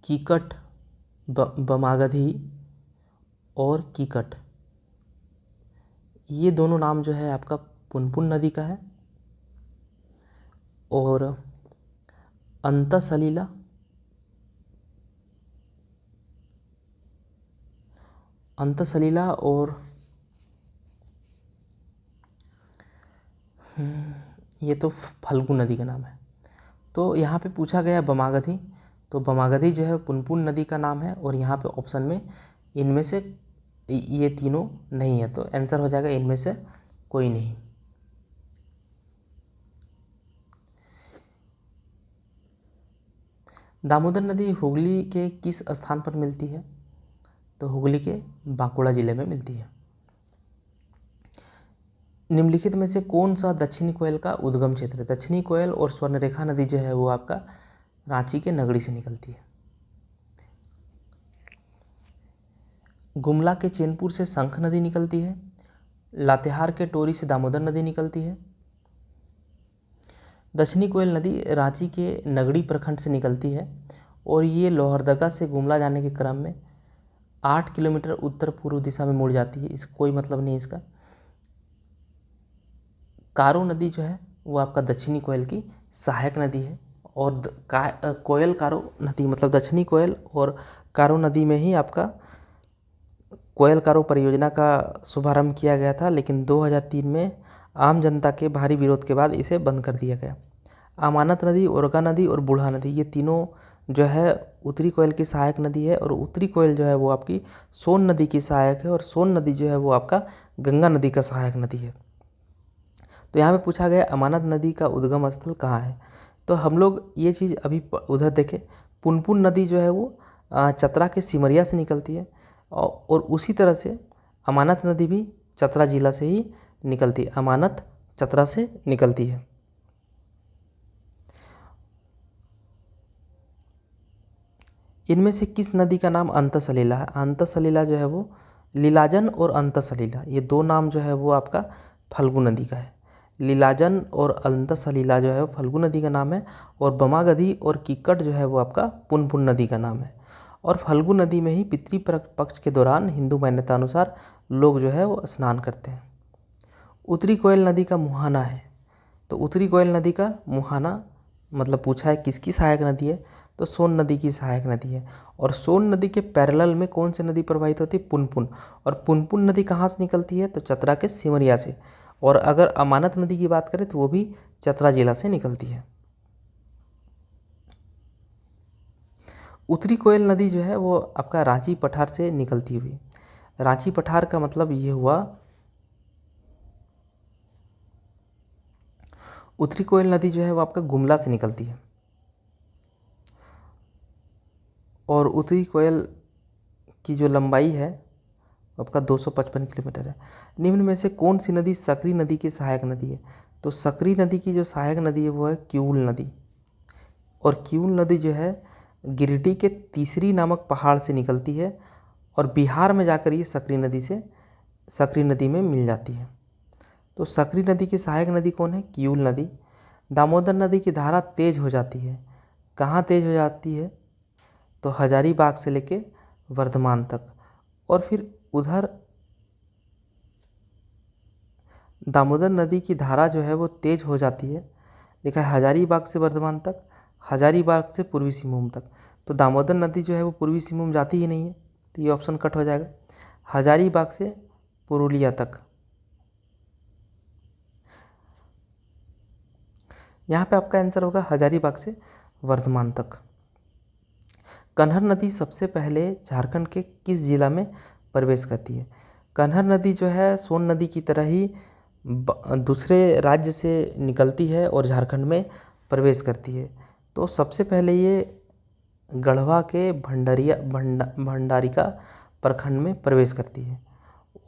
Speaker 1: कीकट, बमागधी और कीकट, ये दोनों नाम जो है आपका पुनपुन नदी का है। और अंतसलीला, अंतसलीला और ये तो फल्गु नदी का नाम है। तो यहाँ पे पूछा गया बमागधी, तो बमागधी जो है पुनपुन नदी का नाम है, और यहाँ पे ऑप्शन में इनमें से ये तीनों नहीं है, तो आंसर हो जाएगा इनमें से कोई नहीं। दामोदर नदी हुगली के किस स्थान पर मिलती है? तो हुगली के बांकुड़ा जिले में मिलती है। निम्नलिखित में से कौन सा दक्षिणी कोयल का उद्गम क्षेत्र है? दक्षिणी कोयल और स्वर्णरेखा नदी जो है वो आपका रांची के नगड़ी से निकलती है। गुमला के चैनपुर से शंख नदी निकलती है। लातेहार के टोरी से दामोदर नदी निकलती है। दक्षिणी कोयल नदी रांची के नगड़ी प्रखंड से निकलती है, और ये लोहरदगा से गुमला जाने के क्रम में 8 किलोमीटर उत्तर पूर्व दिशा में मुड़ जाती है। इसका कोई मतलब नहीं इसका। कारो नदी जो है वो आपका दक्षिणी कोयल की सहायक नदी है, और कोयल कारो नदी मतलब दक्षिणी कोयल और कारो नदी में ही आपका कोयल कारो परियोजना का शुभारंभ किया गया था, लेकिन 2003 में आम जनता के भारी विरोध के बाद इसे बंद कर दिया गया। अमानत नदी, ओरगा नदी और बूढ़ा नदी, ये तीनों जो है उत्तरी कोयल की सहायक नदी है, और उत्तरी कोयल जो है वो आपकी सोन नदी की सहायक है, और सोन नदी जो है वो आपका गंगा नदी का सहायक नदी है। तो यहाँ पे पूछा गया अमानत नदी का उद्गम स्थल कहाँ है? तो हम लोग ये चीज़ अभी उधर देखें, पुनपुन नदी जो है वो चतरा के सिमरिया से निकलती है, और उसी तरह से अमानत नदी भी चतरा जिला से ही निकलती है। अमानत चतरा से निकलती है। इनमें से किस नदी का नाम अंतसलीला है? अंतसलीला जो है वो लीलाजन और अंतसलीला, ये दो नाम जो है वो आपका फल्गु नदी का है। लीलाजन और अंतसलीला जो है वो फल्गु नदी का नाम है, और बमागधी और कीकट जो है वो आपका पुनपुन नदी का नाम है। और फल्गु नदी में ही पितृ पक्ष के दौरान हिंदू मान्यता अनुसार लोग जो है वो स्नान करते हैं। उत्तरी कोयल नदी का मुहाना है, तो उत्तरी कोयल नदी का मुहाना मतलब पूछा है किसकी सहायक नदी है? तो सोन नदी की सहायक नदी है। और सोन नदी के पैरेलल में कौन सी नदी प्रवाहित होती है? पुनपुन। और पुनपुन नदी कहाँ से निकलती है? तो चतरा के सिमरिया से। और अगर अमानत नदी की बात करें तो वो भी चतरा जिला से निकलती है। उत्तरी कोयल नदी जो है वो आपका रांची पठार से निकलती हुई। रांची पठार का मतलब ये हुआ, उत्तरी कोयल नदी जो है वो आपका गुमला से निकलती है, और उत्तरी कोयल की जो लंबाई है आपका 255 किलोमीटर है। निम्न में से कौन सी नदी सकरी नदी की सहायक नदी है? तो सकरी नदी की जो सहायक नदी है वो है किऊल नदी, और किऊल नदी जो है गिरिडीह के तीसरी नामक पहाड़ से निकलती है, और बिहार में जाकर ये सकरी नदी में मिल जाती है। तो सकरी नदी की सहायक नदी कौन है? किऊल नदी। दामोदर नदी की धारा तेज हो जाती है, कहाँ तेज हो जाती है? तो हजारीबाग से लेके वर्धमान तक, और फिर उधर दामोदर नदी की धारा जो है वो तेज हो जाती है, लिखा है हजारीबाग से वर्धमान तक, हजारीबाग से पूर्वी सिंहभूम तक। तो दामोदर नदी जो है वो पूर्वी सिंहभूम जाती ही नहीं है, तो ये ऑप्शन कट हो जाएगा। हजारीबाग से पुरुलिया तक, यहाँ पे आपका आंसर होगा हजारीबाग से वर्धमान तक। कन्हर नदी सबसे पहले झारखंड के किस जिला में प्रवेश करती है? कन्हर नदी जो है सोन नदी की तरह ही दूसरे राज्य से निकलती है और झारखंड में प्रवेश करती है। तो सबसे पहले ये गढ़वा के भंडारिका प्रखंड में प्रवेश करती है,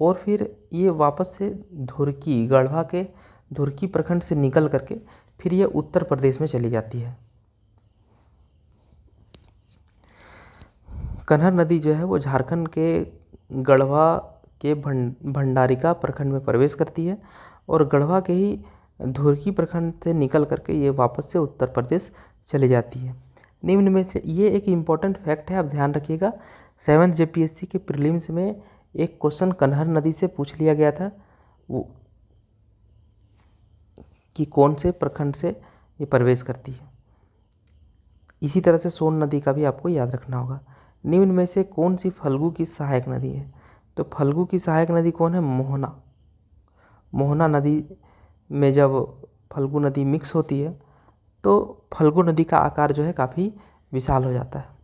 Speaker 1: और फिर ये वापस से धुरकी, गढ़वा के धुरकी प्रखंड से निकल करके फिर ये उत्तर प्रदेश में चली जाती है। कन्हर नदी जो है वो झारखंड के गढ़वा के भंडारिका प्रखंड में प्रवेश करती है, और गढ़वा के ही धुरकी प्रखंड से निकल करके ये वापस से उत्तर प्रदेश चली जाती है। निम्न में से ये एक इम्पॉर्टेंट फैक्ट है, आप ध्यान रखिएगा। 7th JPSC के प्रीलिम्स में एक क्वेश्चन कन्हर नदी से पूछ लिया गया था, वो कि कौन से प्रखंड से ये प्रवेश करती है। इसी तरह से सोन नदी का भी आपको याद रखना होगा। निम्न में से कौन सी फल्गु की सहायक नदी है? तो फल्गु की सहायक नदी कौन है? मोहना। मोहना नदी में जब फल्गु नदी मिक्स होती है तो फल्गु नदी का आकार जो है काफ़ी विशाल हो जाता है।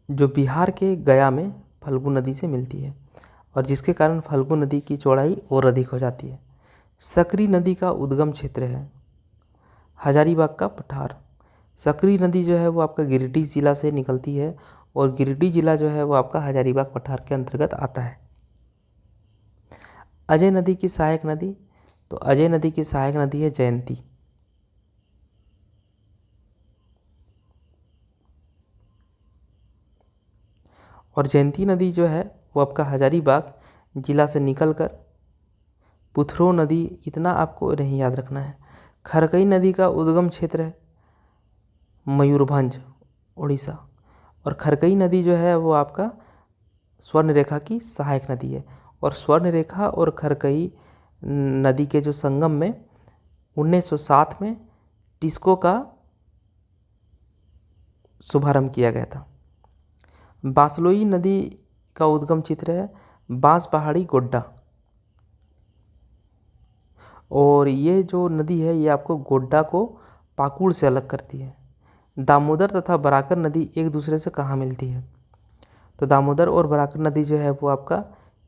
Speaker 1: जो बिहार के गया में फल्गु नदी से मिलती है और जिसके कारण फल्गु नदी की चौड़ाई और अधिक हो जाती है। सकरी नदी का उद्गम क्षेत्र है हजारीबाग का पठार। सकरी नदी जो है वो आपका गिरिडीह जिला से निकलती है और गिरिडीह जिला जो है वो आपका हजारीबाग पठार के अंतर्गत आता है। अजय नदी की सहायक नदी, तो अजय नदी की सहायक नदी है जयंती। और जयंती नदी जो है वो आपका हजारीबाग जिला से निकलकर पुथरो नदी, इतना आपको नहीं याद रखना है। खरकई नदी का उद्गम क्षेत्र है मयूरभंज उड़ीसा। और खरकई नदी जो है वो आपका स्वर्ण रेखा की सहायक नदी है। और स्वर्ण रेखा और खरकई नदी के जो संगम में 1907 में टिस्को का शुभारंभ किया गया था। बासलोई नदी का उद्गम क्षेत्र है बांस पहाड़ी गोड्डा। और ये जो नदी है ये आपको गोड्डा को पाकुड़ से अलग करती है। दामोदर तथा बराकर नदी एक दूसरे से कहाँ मिलती है? तो दामोदर और बराकर नदी जो है वो आपका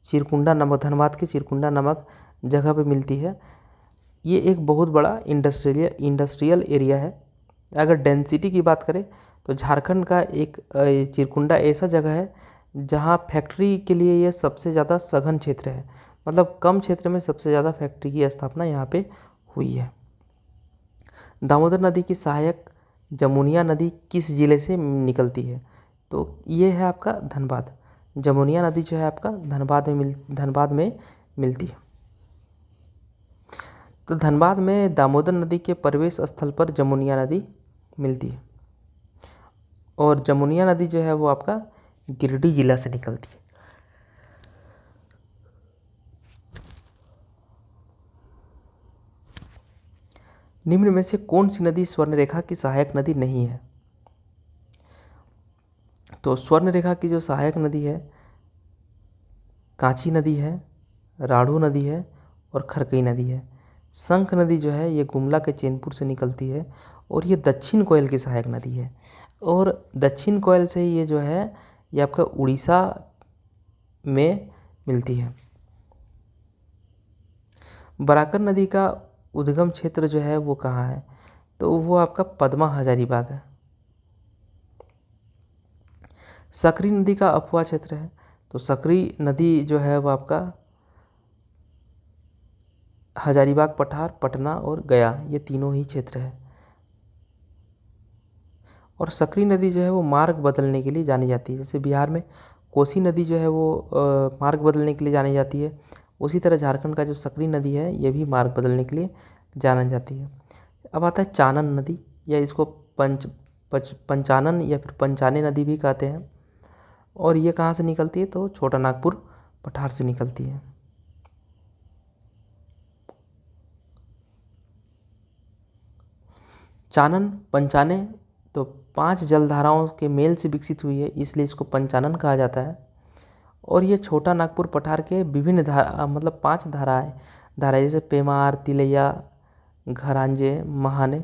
Speaker 1: चिरकुंडा नामक, धनबाद के चिरकुंडा नामक जगह पे मिलती है। ये एक बहुत बड़ा इंडस्ट्रियल एरिया है। अगर डेंसिटी की बात करें तो झारखंड का एक चिरकुंडा ऐसा जगह है जहाँ फैक्ट्री के लिए ये सबसे ज़्यादा सघन क्षेत्र है, मतलब कम क्षेत्र में सबसे ज़्यादा फैक्ट्री की स्थापना यहाँ पे हुई है। दामोदर नदी की सहायक जमुनिया नदी किस जिले से निकलती है? तो ये है आपका धनबाद। जमुनिया नदी जो है आपका धनबाद में मिलती है। तो धनबाद में दामोदर नदी के प्रवेश स्थल पर जमुनिया नदी मिलती है और जमुनिया नदी जो है वो आपका गिरिडीह जिला से निकलती है। निम्न में से कौन सी नदी स्वर्ण रेखा की सहायक नदी नहीं है? तो स्वर्ण रेखा की जो सहायक नदी है कांची नदी है, राढ़ू नदी है और खरकई नदी है। शंख नदी जो है ये गुमला के चैनपुर से निकलती है और ये दक्षिण कोयल की सहायक नदी है। और दक्षिण कोयल से ये जो है ये आपका उड़ीसा में मिलती है। बराकर नदी का उद्गम क्षेत्र जो है वो कहाँ है? तो वो आपका पद्मा हजारीबाग है। सकरी नदी का अफवाह क्षेत्र है, तो सकरी नदी जो है वो आपका हजारीबाग, पठार, पटना और गया, ये तीनों ही क्षेत्र है। और सकरी नदी जो है वो मार्ग बदलने के लिए जानी जाती है। जैसे बिहार में कोसी नदी जो है वो मार्ग बदलने के लिए जानी जाती है, उसी तरह झारखंड का जो सकरी नदी है ये भी मार्ग बदलने के लिए जानी जाती है। अब आता है चानन नदी, या इसको पंचानन या फिर पंचाने नदी भी कहते हैं। और ये कहाँ से निकलती है? तो छोटा नागपुर पठार से निकलती है। चानन पंचाने तो 5 जलधाराओं के मेल से विकसित हुई है, इसलिए इसको पंचानन कहा जाता है। और ये छोटा नागपुर पठार के विभिन्न मतलब 5 धाराएं जैसे पेमार, तिलैया, घरांजे, महाने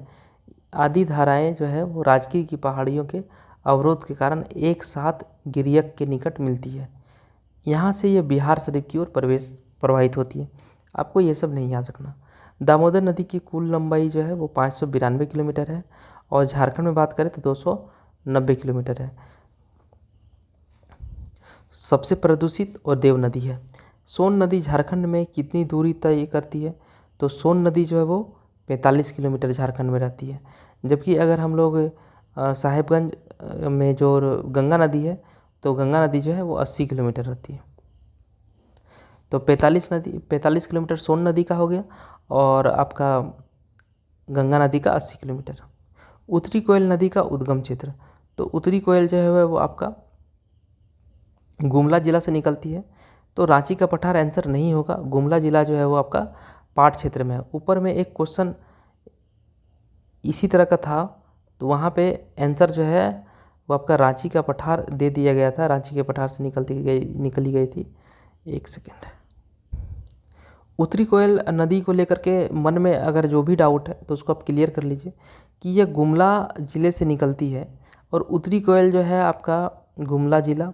Speaker 1: आदि धाराएं जो है वो राजगीर की पहाड़ियों के अवरोध के कारण एक साथ गिरियक के निकट मिलती है। यहाँ से ये बिहार शरीफ की ओर प्रवाहित होती है। आपको ये सब नहीं याद रखना। दामोदर नदी की कुल लंबाई जो है वो 592 किलोमीटर है और झारखंड में बात करें तो 290 किलोमीटर है। सबसे प्रदूषित और देव नदी है। सोन नदी झारखंड में कितनी दूरी तय करती है? तो सोन नदी जो है वो 45 किलोमीटर झारखंड में रहती है। जबकि अगर हम लोग साहेबगंज में जो गंगा नदी है तो गंगा नदी जो है वो 80 किलोमीटर रहती है। तो 45 किलोमीटर सोन नदी का हो गया और आपका गंगा नदी का 80 किलोमीटर। उत्तरी कोयल नदी का उद्गम क्षेत्र, तो उत्तरी कोयल जो है वो आपका गुमला जिला से निकलती है। तो रांची का पठार आंसर नहीं होगा, गुमला जिला जो है वो आपका पाट क्षेत्र में है। ऊपर में एक क्वेश्चन इसी तरह का था, तो वहाँ पे आंसर जो है वो आपका रांची का पठार दे दिया गया था, रांची के पठार से निकली गई थी। एक सेकेंड, उत्तरी कोयल नदी को लेकर के मन में अगर जो भी डाउट है तो उसको आप क्लियर कर लीजिए कि यह गुमला ज़िले से निकलती है और उत्तरी कोयल जो है आपका गुमला ज़िला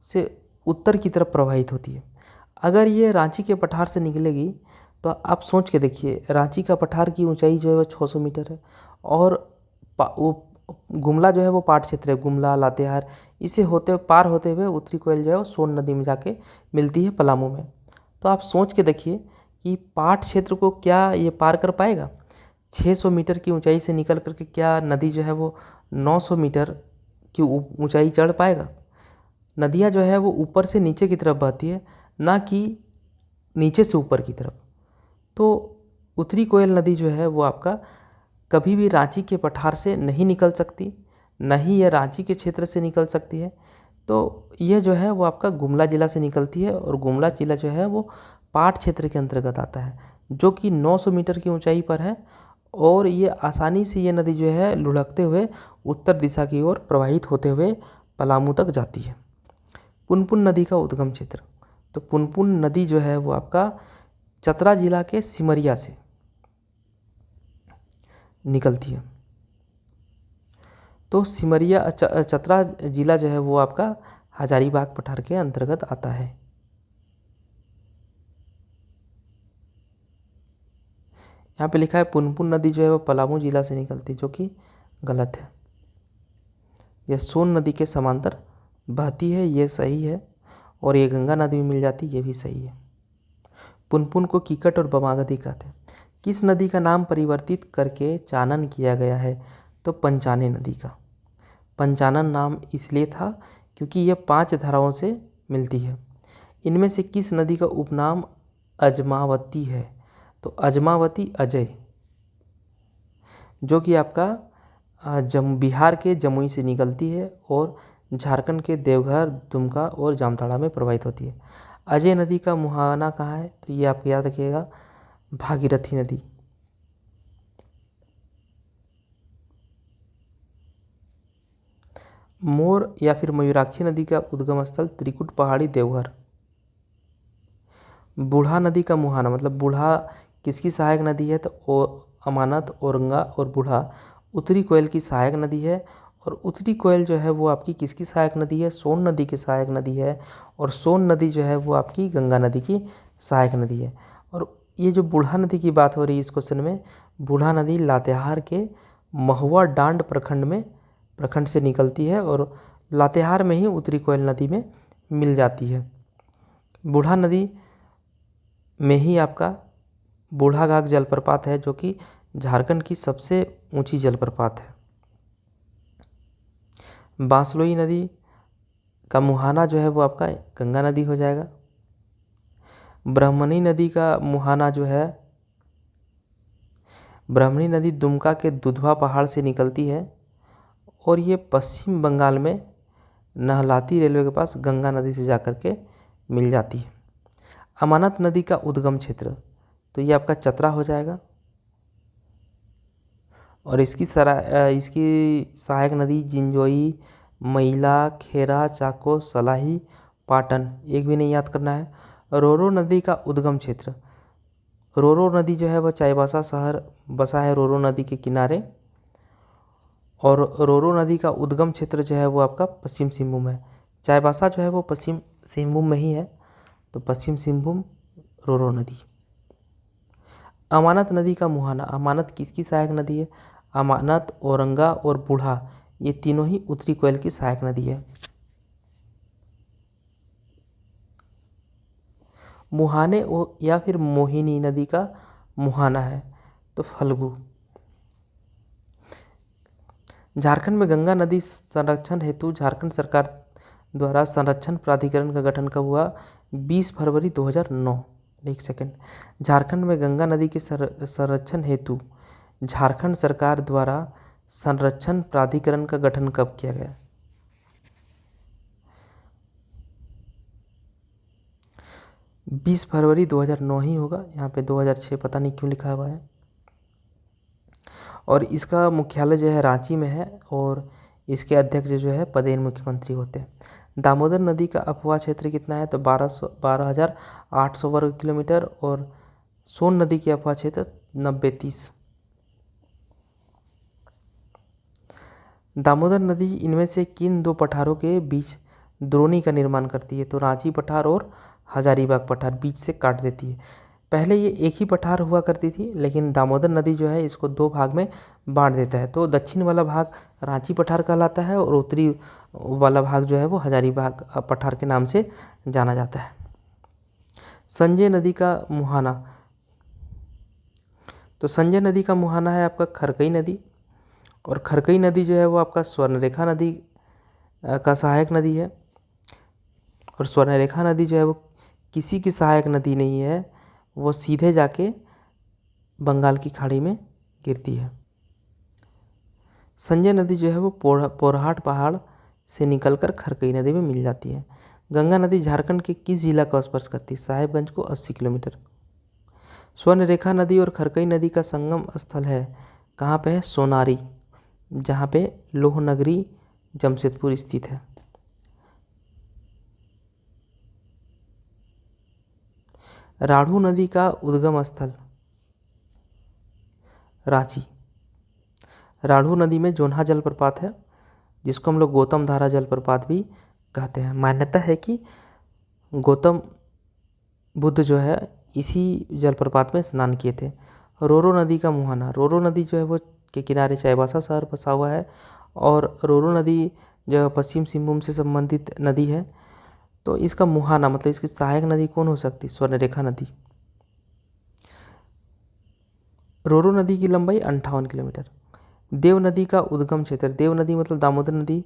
Speaker 1: से उत्तर की तरफ प्रवाहित होती है। अगर ये रांची के पठार से निकलेगी तो आप सोच के देखिए, रांची का पठार की ऊंचाई जो है वो 600 मीटर है और वो गुमला जो है वो पाट क्षेत्र है, गुमला लातेहार इसे पार होते हुए उत्तरी कोयल जो है वो सोन नदी में जाके मिलती है पलामू में। तो आप सोच के देखिए कि पाट क्षेत्र को क्या ये पार कर पाएगा? 600 मीटर की ऊंचाई से निकल करके क्या नदी जो है वो 900 मीटर की ऊंचाई चढ़ पाएगा? नदियाँ जो है वो ऊपर से नीचे की तरफ बहती है, ना कि नीचे से ऊपर की तरफ। तो उत्तरी कोयल नदी जो है वो आपका कभी भी रांची के पठार से नहीं निकल सकती, न ही यह रांची के क्षेत्र से निकल सकती है। तो यह जो है वो आपका गुमला ज़िला से निकलती है और गुमला ज़िला जो है वो पाट क्षेत्र के अंतर्गत आता है, जो कि 900 मीटर की ऊंचाई पर है और ये आसानी से ये नदी जो है लुढ़कते हुए उत्तर दिशा की ओर प्रवाहित होते हुए पलामू तक जाती है। पुनपुन नदी का उद्गम क्षेत्र, तो पुनपुन नदी जो है वो आपका चतरा जिला के सिमरिया से निकलती है। तो सिमरिया चतरा जिला जो है वो आपका हजारीबाग पठार के अंतर्गत आता है। यहाँ पे लिखा है पुनपुन नदी जो है वो पलामू जिला से निकलती है, जो कि गलत है। यह सोन नदी के समांतर बहती है, ये सही है, और ये गंगा नदी में मिल जाती है, ये भी सही है। पुनपुन को कीकट और बमागधी कहते हैं। किस नदी का नाम परिवर्तित करके चानन किया गया है? तो पंचाने नदी का। पंचानन नाम इसलिए था क्योंकि यह 5 धाराओं से मिलती है। इनमें से किस नदी का उपनाम अजमावती है? तो अजमावती अजय, जो कि आपका बिहार के जमुई से निकलती है और झारखंड के देवघर, दुमका और जामताड़ा में प्रवाहित होती है। अजय नदी का मुहाना कहाँ है? तो ये आप याद रखिएगा, भागीरथी नदी। मोर या फिर मयूराक्षी नदी का उद्गम स्थल त्रिकुट पहाड़ी देवघर। बूढ़ा नदी का मुहाना, मतलब बूढ़ा किसकी सहायक नदी है? तो अमानत, औरंगा और बूढ़ा उत्तरी कोयल की सहायक नदी है। और उत्तरी कोयल जो है वो आपकी किसकी सहायक नदी है? सोन नदी की सहायक नदी है। और सोन नदी जो है वो आपकी गंगा नदी की सहायक नदी है। और ये जो बूढ़ा नदी की बात हो रही है इस क्वेश्चन में, बूढ़ा नदी लातेहार के महुआ डांड प्रखंड से निकलती है और लातेहार में ही उत्तरी कोयल नदी में मिल जाती है। बूढ़ा नदी में ही आपका बूढ़ाघाट जलप्रपात है, जो कि झारखंड की सबसे ऊंची जलप्रपात है। बांसलोई नदी का मुहाना जो है वो आपका गंगा नदी हो जाएगा। ब्राह्मणी नदी का मुहाना जो है, ब्राह्मणी नदी दुमका के दुधवा पहाड़ से निकलती है और ये पश्चिम बंगाल में नहलाती रेलवे के पास गंगा नदी से जाकर के मिल जाती है। अमानत नदी का उद्गम क्षेत्र, तो ये आपका चतरा हो जाएगा और इसकी सहायक नदी जिंजोई, मैला, खेरा, चाको, सलाही, पाटन, एक भी नहीं याद करना है। रोरो नदी का उद्गम क्षेत्र, रोरो नदी जो है वह चाईबासा शहर बसा है रोरो नदी के किनारे और रोरो नदी का उद्गम क्षेत्र जो है वो आपका पश्चिम सिंहभूम है। चाईबासा जो है वो पश्चिम सिंहभूम में ही है, तो पश्चिम सिंहभूम रोरो नदी। अमानत नदी का मुहाना, अमानत किसकी सहायक नदी है? अमानत, औरंगा और बूढ़ा ये तीनों ही उत्तरी कोयल की सहायक नदी है। मुहाने या फिर मोहिनी नदी का मुहाना है, तो फल्गु। झारखंड में गंगा नदी संरक्षण हेतु झारखंड सरकार द्वारा संरक्षण प्राधिकरण का गठन कब हुआ? 20 फरवरी 2009। एक सेकेंड, झारखंड में गंगा नदी के संरक्षण हेतु झारखंड सरकार द्वारा संरक्षण प्राधिकरण का गठन कब किया गया? 20 फरवरी 2009 ही होगा, यहाँ पे 2006 पता नहीं क्यों लिखा हुआ है। और इसका मुख्यालय जो है रांची में है और इसके अध्यक्ष जो है पदेन मुख्यमंत्री होते हैं। दामोदर नदी का अपवाह क्षेत्र कितना है? तो 12,800 वर्ग किलोमीटर और सोन नदी की अफवाह क्षेत्र 90-30। दामोदर नदी इनमें से किन दो पठारों के बीच द्रोणी का निर्माण करती है? तो रांची पठार और हजारीबाग पठार बीच से काट देती है। पहले ये एक ही पठार हुआ करती थी, लेकिन दामोदर नदी जो है इसको दो भाग में बांट देता है। तो दक्षिण वाला भाग रांची पठार कहलाता है और उत्तरी वाला भाग जो है वो हजारीबाग पठार के नाम से जाना जाता है। संजय नदी का मुहाना, तो संजय नदी का मुहाना है आपका खरकई नदी, और खरकई नदी जो है वो आपका स्वर्णरेखा नदी का सहायक नदी है। और स्वर्णरेखा नदी जो है वो किसी की सहायक नदी नहीं है, वो सीधे जाके बंगाल की खाड़ी में गिरती है। संजय नदी जो है वो पोरहाट पहाड़ से निकलकर खरकई नदी में मिल जाती है। गंगा नदी झारखंड के किस जिला को स्पर्श करती है? साहेबगंज को 80 किलोमीटर। स्वर्णरेखा नदी और खरकई नदी का संगम स्थल है कहाँ पे है? सोनारी, जहाँ पे लोह नगरी जमशेदपुर स्थित है। राढ़ू नदी का उद्गम स्थल रांची। राढ़ू नदी में जोन्हा जलप्रपात है, जिसको हम लोग गौतम धारा जलप्रपात भी कहते हैं। मान्यता है कि गौतम बुद्ध जो है इसी जलप्रपात में स्नान किए थे। रोरो नदी का मुहाना, रोरो नदी जो है वो के किनारे चाईबासा शहर बसा हुआ है, और रोरो नदी जो है पश्चिम सिंहभूम से संबंधित नदी है। तो इसका मुहाना मतलब इसकी सहायक नदी कौन हो सकती? स्वर्णरेखा नदी। रोरो नदी की लंबाई 58 किलोमीटर। देव नदी का उद्गम क्षेत्र, देव नदी मतलब दामोदर नदी,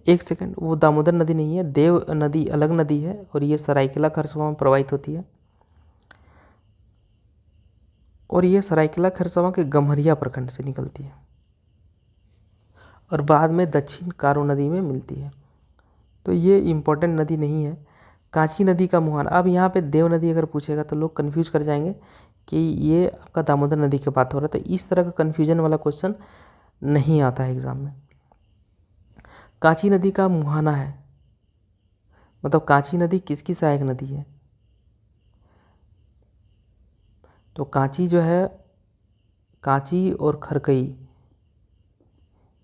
Speaker 1: एक सेकंड, वो दामोदर नदी नहीं है, देव नदी अलग नदी है, और ये सरायकेला खरसावां में प्रवाहित होती है, और ये सरायकेला खरसावां के गम्हरिया प्रखंड से निकलती है और बाद में दक्षिण कारो नदी में मिलती है। तो ये इम्पोर्टेंट नदी नहीं है। कांची नदी का मुहाना, अब यहाँ पे देव नदी अगर पूछेगा तो लोग कन्फ्यूज कर जाएंगे कि ये आपका दामोदर नदी की बात हो रहा है, तो इस तरह का कन्फ्यूजन वाला क्वेश्चन नहीं आता है एग्जाम में। कांची नदी का मुहाना है, मतलब कांची नदी किसकी सहायक नदी है? तो कांची जो है, कांची और खरकई,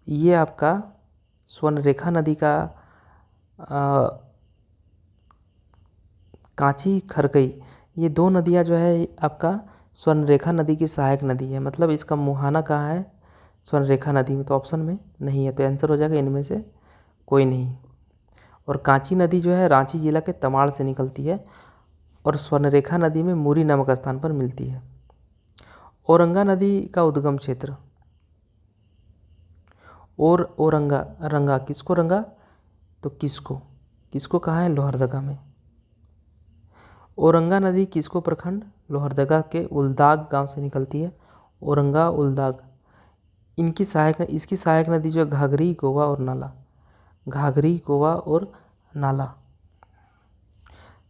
Speaker 1: ये आपका स्वर्णरेखा नदी का कांची खरकई, ये दो नदियाँ जो है आपका स्वर्णरेखा नदी की सहायक नदी है। मतलब इसका मुहाना कहाँ है? स्वर्णरेखा नदी में। तो ऑप्शन में नहीं है, तो आंसर हो जाएगा इनमें से कोई नहीं। और कांची नदी जो है रांची जिला के तमाड़ से निकलती है, और स्वर्णरेखा नदी में मुरी नामक स्थान पर मिलती है। औरंगा नदी का उद्गम क्षेत्र, और औरंगा, रंगा किसको रंगा? तो किसको कहाँ है? लोहरदगा में। औरंगा नदी किसको प्रखंड? लोहरदगा के उलदाग गांव से निकलती है। औरंगा उलदाग, इसकी सहायक नदी जो घाघरी, गोवा और नाला, घाघरी, गोवा और नाला।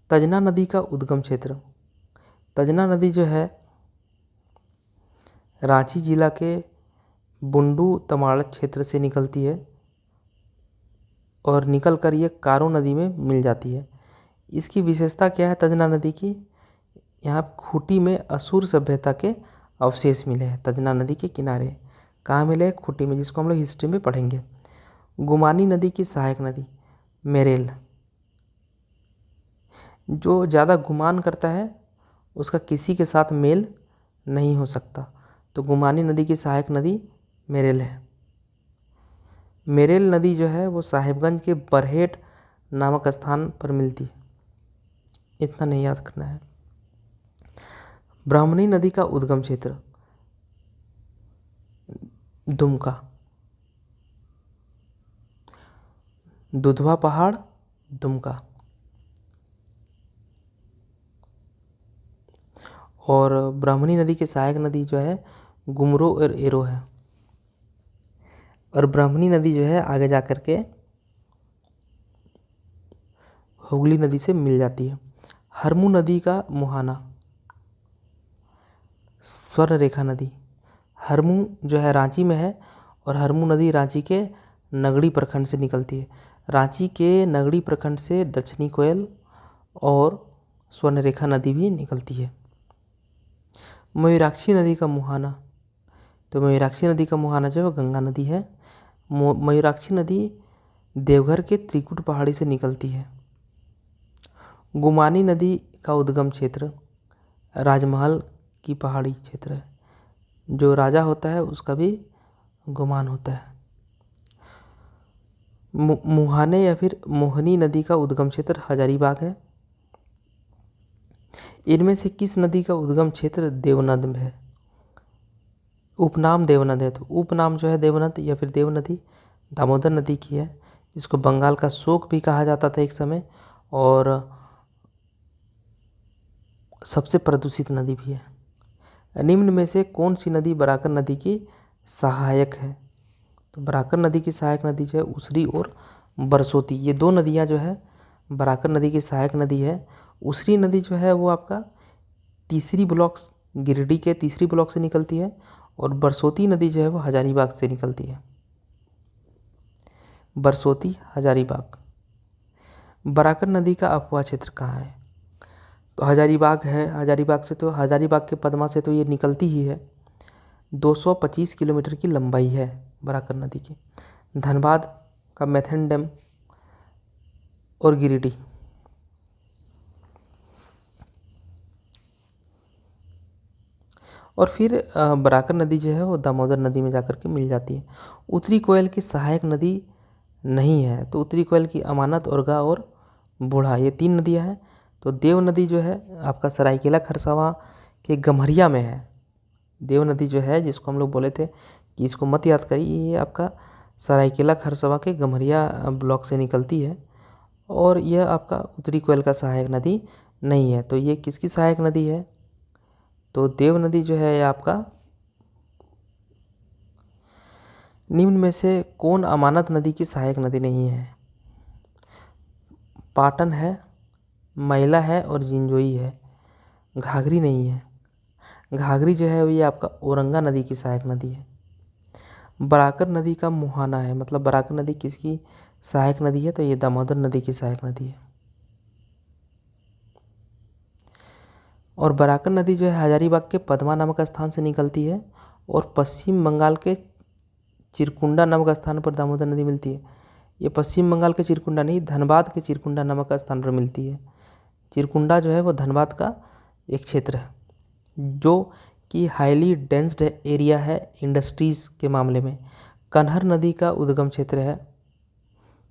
Speaker 1: तजना नदी का उद्गम क्षेत्र, तजना नदी जो है रांची जिला के बुंडू तमाड़ क्षेत्र से निकलती है, और निकलकर ये कारो नदी में मिल जाती है। इसकी विशेषता क्या है तजना नदी की? यहाँ खूंटी में असुर सभ्यता के अवशेष मिले हैं तजना नदी के किनारे। कहाँ मिले? खूंटी में, जिसको हम लोग हिस्ट्री में पढ़ेंगे। गुमानी नदी की सहायक नदी मेरेल, जो ज़्यादा गुमान करता है उसका किसी के साथ मेल नहीं हो सकता, तो गुमानी नदी की सहायक नदी मेरेल है। मेरेल नदी जो है वो साहिबगंज के बरहेट नामक स्थान पर मिलती है, इतना नहीं याद करना है। ब्राह्मणी नदी का उद्गम क्षेत्र दुमका, दुधवा पहाड़, दुमका। और ब्राह्मणी नदी की सहायक नदी जो है गुमरो और एरो है। और ब्राह्मणी नदी जो है आगे जा कर के हुगली नदी से मिल जाती है। हरमू नदी का मुहाना स्वर्णरेखा नदी, हरमू जो है रांची में है, और हरमू नदी रांची के नगड़ी प्रखंड से निकलती है। रांची के नगड़ी प्रखंड से दक्षिणी कोयल और स्वर्णरेखा नदी भी निकलती है। मयूराक्षी नदी का मुहाना, तो मयूराक्षी नदी का मुहाना जो है वो गंगा नदी है। मयूराक्षी नदी देवघर के त्रिकुट पहाड़ी से निकलती है। गुमानी नदी का उद्गम क्षेत्र राजमहल की पहाड़ी क्षेत्र है। जो राजा होता है उसका भी गुमान होता है। मुहाने या फिर मोहनी नदी का उद्गम क्षेत्र हजारीबाग है। इनमें से किस नदी का उद्गम क्षेत्र देवनद में है? उपनाम देवनद है, तो उपनाम जो है देवनद या फिर देवनदी दामोदर नदी की है, जिसको बंगाल का शोक भी कहा जाता था एक समय, और सबसे प्रदूषित नदी भी है। निम्न में से कौन सी नदी बराकर नदी की सहायक है? तो बराकर नदी की सहायक नदी जो है उसरी और बरसोती, ये दो नदियाँ जो है बराकर नदी की सहायक नदी है। उसरी नदी जो है वो आपका तीसरी ब्लॉक गिरिडीह के तीसरी ब्लॉक से निकलती है, और बरसोती नदी जो है वो हजारीबाग से निकलती है। बरसोती हजारीबाग। बराकर नदी का अपवाह क्षेत्र कहाँ है? तो हजारीबाग है। हजारीबाग से, तो हजारीबाग के पदमा से तो ये निकलती ही है। 225 किलोमीटर की लंबाई है बराकर नदी की। धनबाद का मैथन डैम और गिरिडीह। और फिर बराकर नदी जो है वो दामोदर नदी में जाकर के मिल जाती है। उत्तरी कोयल की सहायक नदी नहीं है, तो उत्तरी कोयल की अमानत, उर्गा और बूढ़ा, ये 3 नदियां हैं। तो देव नदी जो है आपका सरायकेला खरसावां के गम्हरिया में है। देव नदी जो है, जिसको हम लोग बोले थे कि इसको मत याद करिए, ये आपका सरायकेला खरसावां के गम्हरिया ब्लॉक से निकलती है, और यह आपका उत्तरी कोयल का सहायक नदी नहीं है। तो ये किसकी सहायक नदी है? तो देव नदी जो है आपका। निम्न में से कौन अमानत नदी की सहायक नदी नहीं है? पाटन है, मैला है और जिंजोई है। घाघरी नहीं है। घाघरी जो है ये आपका औरंगा नदी की सहायक नदी है। बराकर नदी का मुहाना है, मतलब बराकर नदी किसकी सहायक नदी है? तो ये दामोदर नदी की सहायक नदी है। और बराकर नदी जो है हजारीबाग के पदमा नामक स्थान से निकलती है, और पश्चिम बंगाल के चिरकुंडा नामक स्थान पर दामोदर नदी मिलती है। ये पश्चिम बंगाल के चिरकुंडा नहीं, धनबाद के चिरकुंडा नामक स्थान पर मिलती है। चिरकुंडा जो है वो धनबाद का एक क्षेत्र है, जो कि हाईली डेंस्ड एरिया है इंडस्ट्रीज़ के मामले में। कन्हर नदी का उद्गम क्षेत्र है।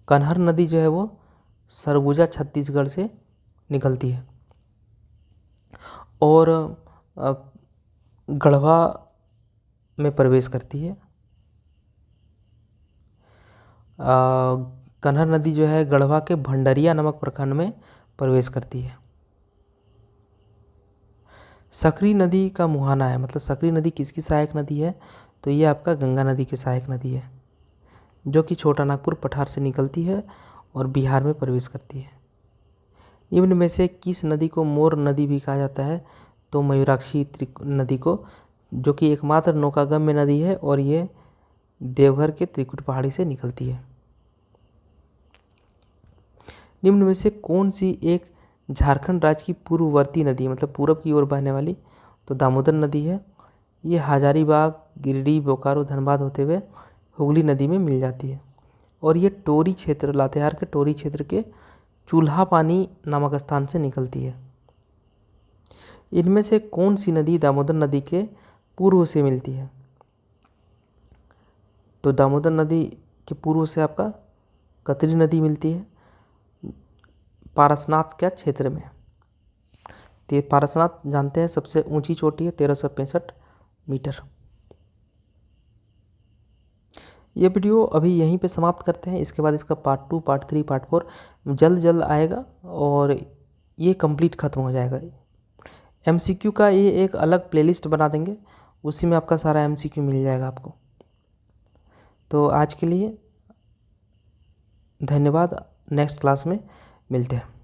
Speaker 1: कन्हर नदी जो है वो सरगुजा छत्तीसगढ़ से निकलती है, और गढ़वा में प्रवेश करती है। कन्हर नदी जो है गढ़वा के भंडरिया नामक प्रखंड में प्रवेश करती है। सकरी नदी का मुहाना है, मतलब सकरी नदी किसकी सहायक नदी है? तो ये आपका गंगा नदी की सहायक नदी है, जो कि छोटा नागपुर पठार से निकलती है और बिहार में प्रवेश करती है। निम्न में से किस नदी को मोर नदी भी कहा जाता है? तो मयूराक्षी नदी को, जो कि एकमात्र नौकागम्य नदी है, और ये देवघर के त्रिकुट पहाड़ी से निकलती है। निम्न में से कौन सी एक झारखंड राज्य की पूर्ववर्ती नदी, मतलब पूरब की ओर बहने वाली? तो दामोदर नदी है। ये हजारीबाग, गिरिडीह, बोकारो, धनबाद होते हुए हुगली नदी में मिल जाती है, और ये टोरी क्षेत्र, लातेहार के टोरी क्षेत्र के चूल्हा पानी नामक स्थान से निकलती है। इनमें से कौन सी नदी दामोदर नदी के पूर्व से मिलती है? तो दामोदर नदी के पूर्व से आपका कतरी नदी मिलती है, पारसनाथ के क्षेत्र में। पारसनाथ जानते हैं सबसे ऊंची चोटी है 1365 मीटर। ये वीडियो अभी यहीं पे समाप्त करते हैं। इसके बाद इसका पार्ट 2, पार्ट 3, पार्ट 4 जल्द आएगा, और ये कंप्लीट ख़त्म हो जाएगा। MCQ का ये एक अलग प्लेलिस्ट बना देंगे, उसी में आपका सारा MCQ मिल जाएगा आपको। तो आज के लिए धन्यवाद, नेक्स्ट क्लास में मिलते हैं।